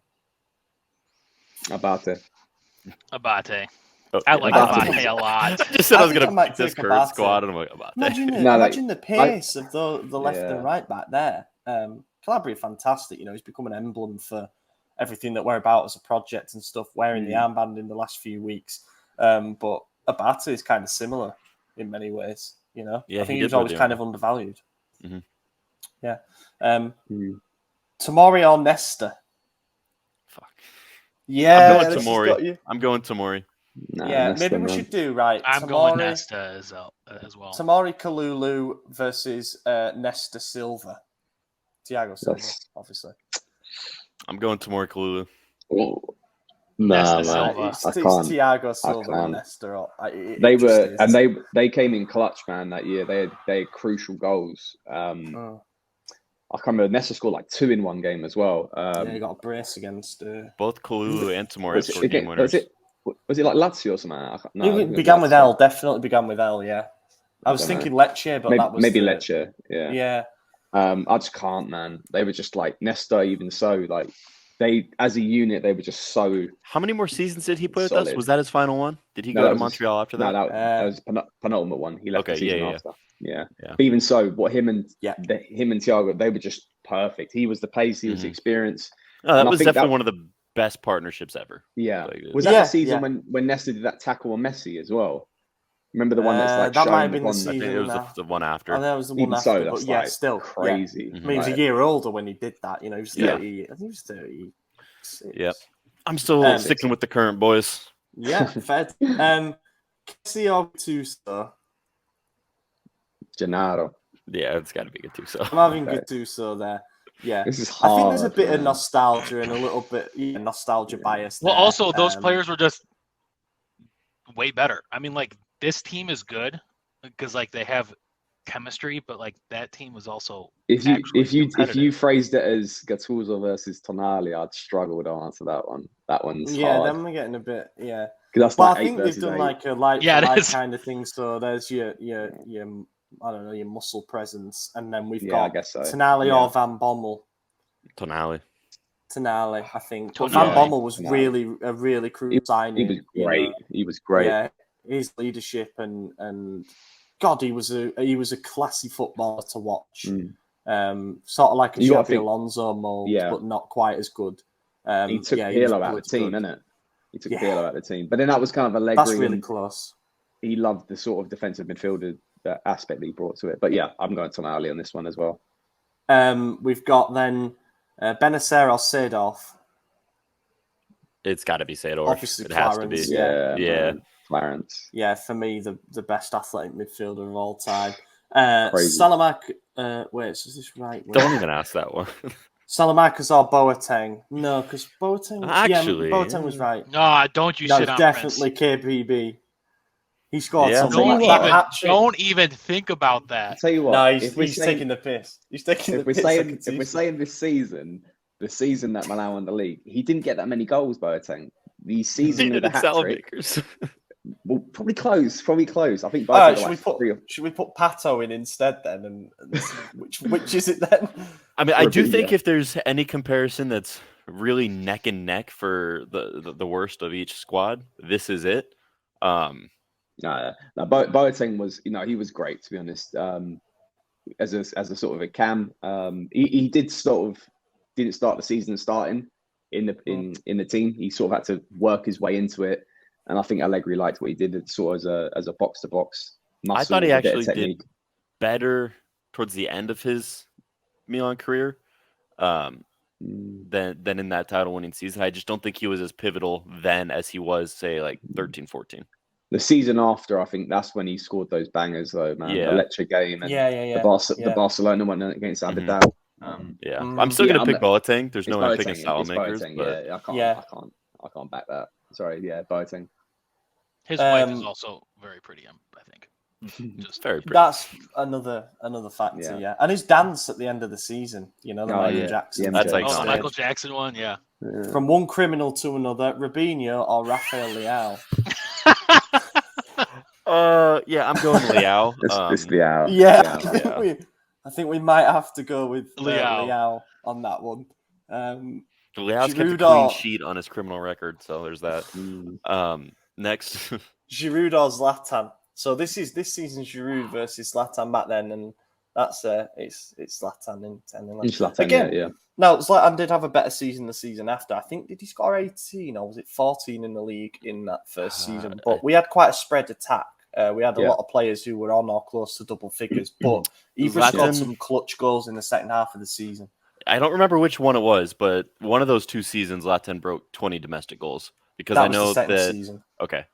Abate. Oh, I like Abate a lot. I just said I was going to might pick this take current Abate. squad, and I'm like, Abate. Imagine the pace of the left and right back there. Calabria, fantastic. You know, he's become an emblem for everything that we're about as a project and stuff, wearing the armband in the last few weeks. But Abate is kind of similar in many ways, you know. Yeah, I think he was always kind of undervalued. Mm-hmm. Yeah. Tomori or Nesta? Fuck. Yeah, I'm going Tomori. Nah, yeah, Nesta, maybe we should do right. I'm going Nesta as well. Tomori Kalulu versus Nesta Silva. Thiago Silva, obviously. I'm going Tomori Kalulu. Nah, Nesta man, Silva. I It's can't. Thiago Silva can't. and Nesta. They came in clutch, man. That year, they had crucial goals. I can't remember. Nesta scored like 2 in one game as well. He got a brace against. Both Kalulu and Tomori scored game winners. Was it like Lazio or something? No, it began with L. Definitely began with L. Yeah, I was thinking Lecce, but that was maybe Lecce. Yeah. Yeah. I just can't, man. They were just like Nesta. Even so, like they as a unit, they were just so. How many more seasons did he play with solid. us? Was that his final one? Did he go to Montreal after that? No, that was penultimate one. He left the season after. Yeah. But even so, what him and Thiago, they were just perfect. He was the pace, he was the experience. Oh, that was definitely one of the best partnerships ever. Yeah. Like, was that the season when Nesta did that tackle on Messi as well? Remember the one that's like that shown might have been I think it was the one after. Oh, that was the one Even after. so, But that's yeah, like still crazy. Yeah. I mean, he was a year older when he did that. You know, he was 30. I think he was 30. Yep. I'm still sticking with the current boys. Yeah, fed. Kessie or Gattuso? Gennaro. Yeah, it's got to be Gattuso. I'm having Gattuso there. Yeah, this is hard. I think there's a bit of nostalgia and a little bit nostalgia bias. Well, there. also those players were just way better. I mean, like this team is good because like they have chemistry, but like that team was also. If you phrased it as Gattuso versus Tonali, I'd struggle to answer that one. That one's hard. then we're getting a bit because that's like I think they've done 8. like a like kind of thing. So there's your I don't know, your muscle presence, and then we've got I guess so. Tonali or Van Bommel. Tonali, I think. Tonali. Van Bommel was really a really crucial signing. He was great. He was great. Yeah, his leadership and God, he was a classy footballer to watch. Sort of like a You gotta Xabi think- Alonso mold, Yeah. but not quite as good. He took was Pirlo out of the team, good. innit? He took Yeah. Pirlo out of the team. But then that was kind of Allegri. That's really and close. he loved the sort of defensive midfielder aspect that he brought to it. But yeah, I'm going Tonali on this one as well. We've got then Benacer or Seedorf. It's got to be Sador. Obviously, It has to be. Clarence, Yeah, Yeah. man. Clarence. Yeah, for me, the best athletic midfielder of all time. Crazy. Salamak, wait, is this right? Don't even ask that one. Salamakers or Boateng? No, because Boateng. Actually, Boateng was right. No, don't you No, shit on definitely Prince. KPB. He scored Yeah. something Don't like that even, hat-trick. don't even think about I'll that. tell you what. No, if we're he's saying, taking the piss. He's taking the if we're piss. saying if we're saying this season, the season that Milan won the league, he didn't get that many goals. Boateng. The season with the hat trick. Well, probably close. I think. All right, Boateng should we put Pato in instead then? And which is it then? I mean, I do Robinho. think if there's any comparison that's really neck and neck for the worst of each squad, this is it. No, Boateng was, he was great, to be honest. As a sort of a cam, he did sort of didn't start the season starting in the team. He sort of had to work his way into it, and I think Allegri liked what he did sort of as a box to box. I thought he actually did better towards the end of his Milan career than in that title winning season. I just don't think he was as pivotal then as he was, say, like 13-14. The season after, I think that's when he scored those bangers, though, man. Yeah. The electric game and the Barcelona one against Abidal. I'm still gonna pick Boateng. There's no way I'm picking Salamakers. But Yeah, I can't back that. Sorry, yeah, Boateng. His wife is also very pretty, I think. Just very pretty. That's another factor, yeah. And his dance at the end of the season, the Michael Jackson. Yeah, That's MJ. iconic. Michael Jackson one, yeah. From one criminal to another, Robinho or Rafael Leao? Yeah, I'm going Leao. It's Leao. Yeah. I think we might have to go with Leao on that one. Leao's kept a Giroud clean or- sheet on his criminal record, so there's that. Next, Giroud or Zlatan? So this season's Giroud versus Zlatan back then, and that's it's Zlatan in 10 and 11. Zlatan, Again, yeah. No, Zlatan did have a better season the season after. I think, did he score 18 or was it 14 in the league in that first season? But we had quite a spread attack. We had a lot of players who were on or close to double figures, but he scored some clutch goals in the second half of the season. I don't remember which one it was, but one of those two seasons, Zlatan broke 20 domestic goals because That I was know the second that. season. Okay.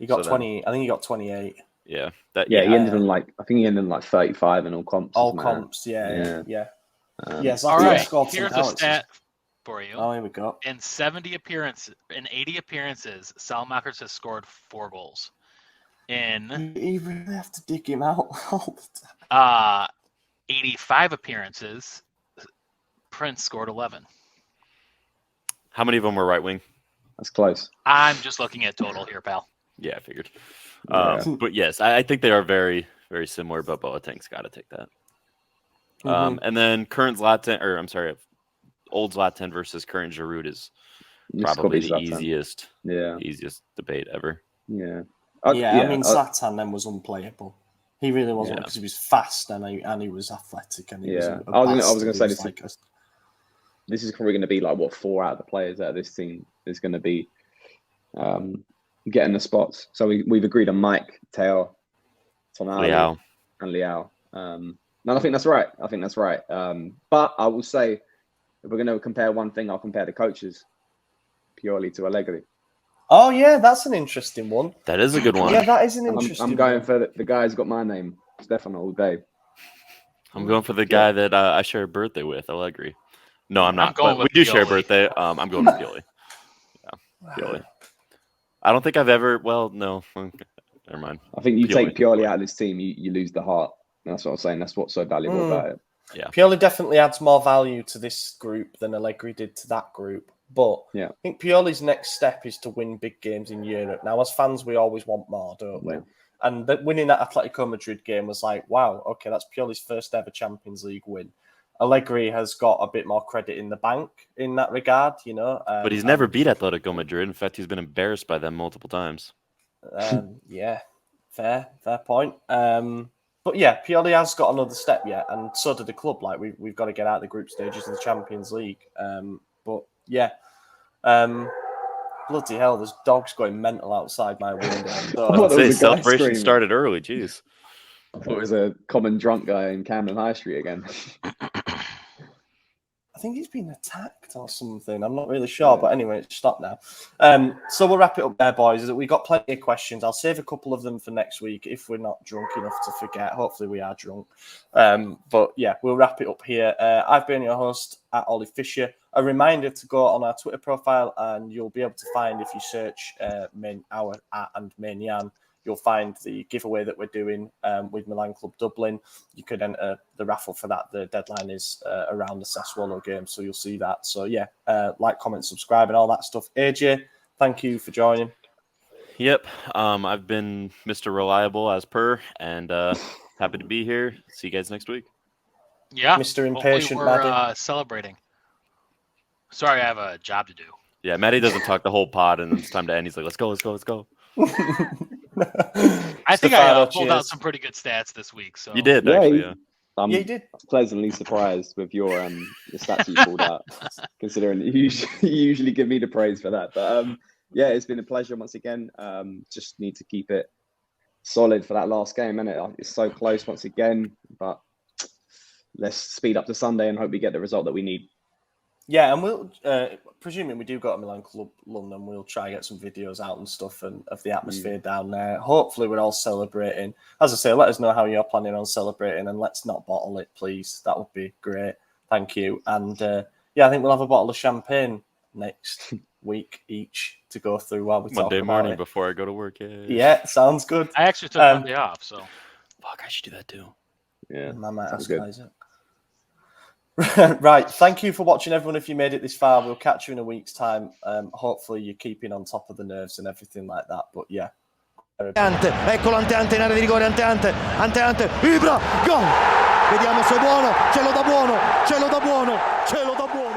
He got So 20. I think he got 28. Yeah, He ended on I think he ended on 35 in all comps. All man. comps, yeah. Yes, All right, scored here's some a stat for you. Oh, here we go. In 80 appearances, Salamakers has scored 4 goals. In You really have to dig him out all the time. 85 appearances, Prince scored 11. How many of them were right wing? That's close. I'm just looking at total here, pal. Yeah, I figured. Yeah. But yes, I think they are very, very similar, but Boateng's got to take that. And then current Zlatan, or I'm sorry, old Zlatan versus current Giroud is It's gotta probably be the Zlatan. easiest debate ever. Yeah. I mean, Zlatan then was unplayable. He really wasn't because he was fast and he was athletic and he was a I was bastard. going to say He was this. like This is probably going to be like 4 out of the players out of this team is going to be getting the spots. So we've agreed on Mike, Theo, Tonali, and Leao. And I think that's right. But I will say, if we're going to compare one thing, I'll compare the coaches purely to Allegri. Oh yeah, that's an interesting one. That is a good one. Yeah, that is an And interesting. I'm going one. for the guy who's got my name, Stefano, all day. I'm going for the guy that I share a birthday with, Allegri. No, I'm not. going But we with do share a Pioli. birthday. I'm going with Pioli. Yeah, Pioli. I don't think I've ever. Well, no. Never mind. I think you Pioli. take Pioli out of this team, you lose the heart. That's what I'm saying. That's what's so valuable about it. Yeah. Pioli definitely adds more value to this group than Allegri did to that group. But I think Pioli's next step is to win big games in Europe. Now, as fans, we always want more, don't we? Yeah. And winning that Atletico Madrid game was like, wow, okay, that's Pioli's first ever Champions League win. Allegri has got a bit more credit in the bank in that regard, But he's never beat Atletico Madrid. In fact, he's been embarrassed by them multiple times. Yeah, fair point. But but yeah, Pioli has got another step yet, and so did the club. Like we've got to get out of the group stages of the Champions League. But yeah, bloody hell, there's dogs going mental outside my window. So, Well, there was a guy celebration screaming. started early. Jeez. I thought it was a common drunk guy in Camden High Street again. I think he's been attacked or something. I'm not really sure, but anyway, it's stopped now. So we'll wrap it up there, boys. We got plenty of questions. I'll save a couple of them for next week if we're not drunk enough to forget. Hopefully we are drunk. But yeah, we'll wrap it up here. I've been your host at Ollie Fisher. A reminder to go on our Twitter profile, and you'll be able to find, if you search our at and Main you'll find the giveaway that we're doing with Milan Club Dublin. You could enter the raffle for that. The deadline is around the Sassuolo game, so you'll see that. So yeah, like, comment, subscribe, and all that stuff. AJ, thank you for joining. Yep. I've been Mr. Reliable as per, and happy to be here. See you guys next week. Yeah, Mr. Impatient, Maddie. Celebrating. Sorry, I have a job to do. Yeah, Maddie doesn't talk the whole pod, and it's time to end. He's like, let's go. I think Stefano, I pulled out cheers. some pretty good stats this week. So You did, Yeah, actually. Yeah. I'm Yeah, you did. pleasantly surprised with your the stats you pulled out, considering you usually give me the praise for that. But yeah, it's been a pleasure once again. Just need to keep it solid for that last game, innit? It's so close once again, but let's speed up to Sunday and hope we get the result that we need. Yeah, and we'll, presuming we do go to Milan Club London, we'll try and get some videos out and stuff and of the atmosphere down there. Hopefully we're all celebrating. As I say, let us know how you're planning on celebrating, and let's not bottle it, please. That would be great. Thank you. And yeah, I think we'll have a bottle of champagne next week each to go through while we talk Monday about morning it. before I go to work. Yeah. Yeah, sounds good. I actually took Monday off, so Fuck, I should do that too. Yeah, I might sounds ask good. Isaac. Right, thank you for watching, everyone. If you made it this far, we'll catch you in a week's time. Hopefully you're keeping on top of the nerves and everything like that. But yeah. Eccolo Ante in area di rigore, Ante, Ibra, gol! Vediamo se è buono, ce lo dà buono, ce lo dà buono, ce lo dà buono!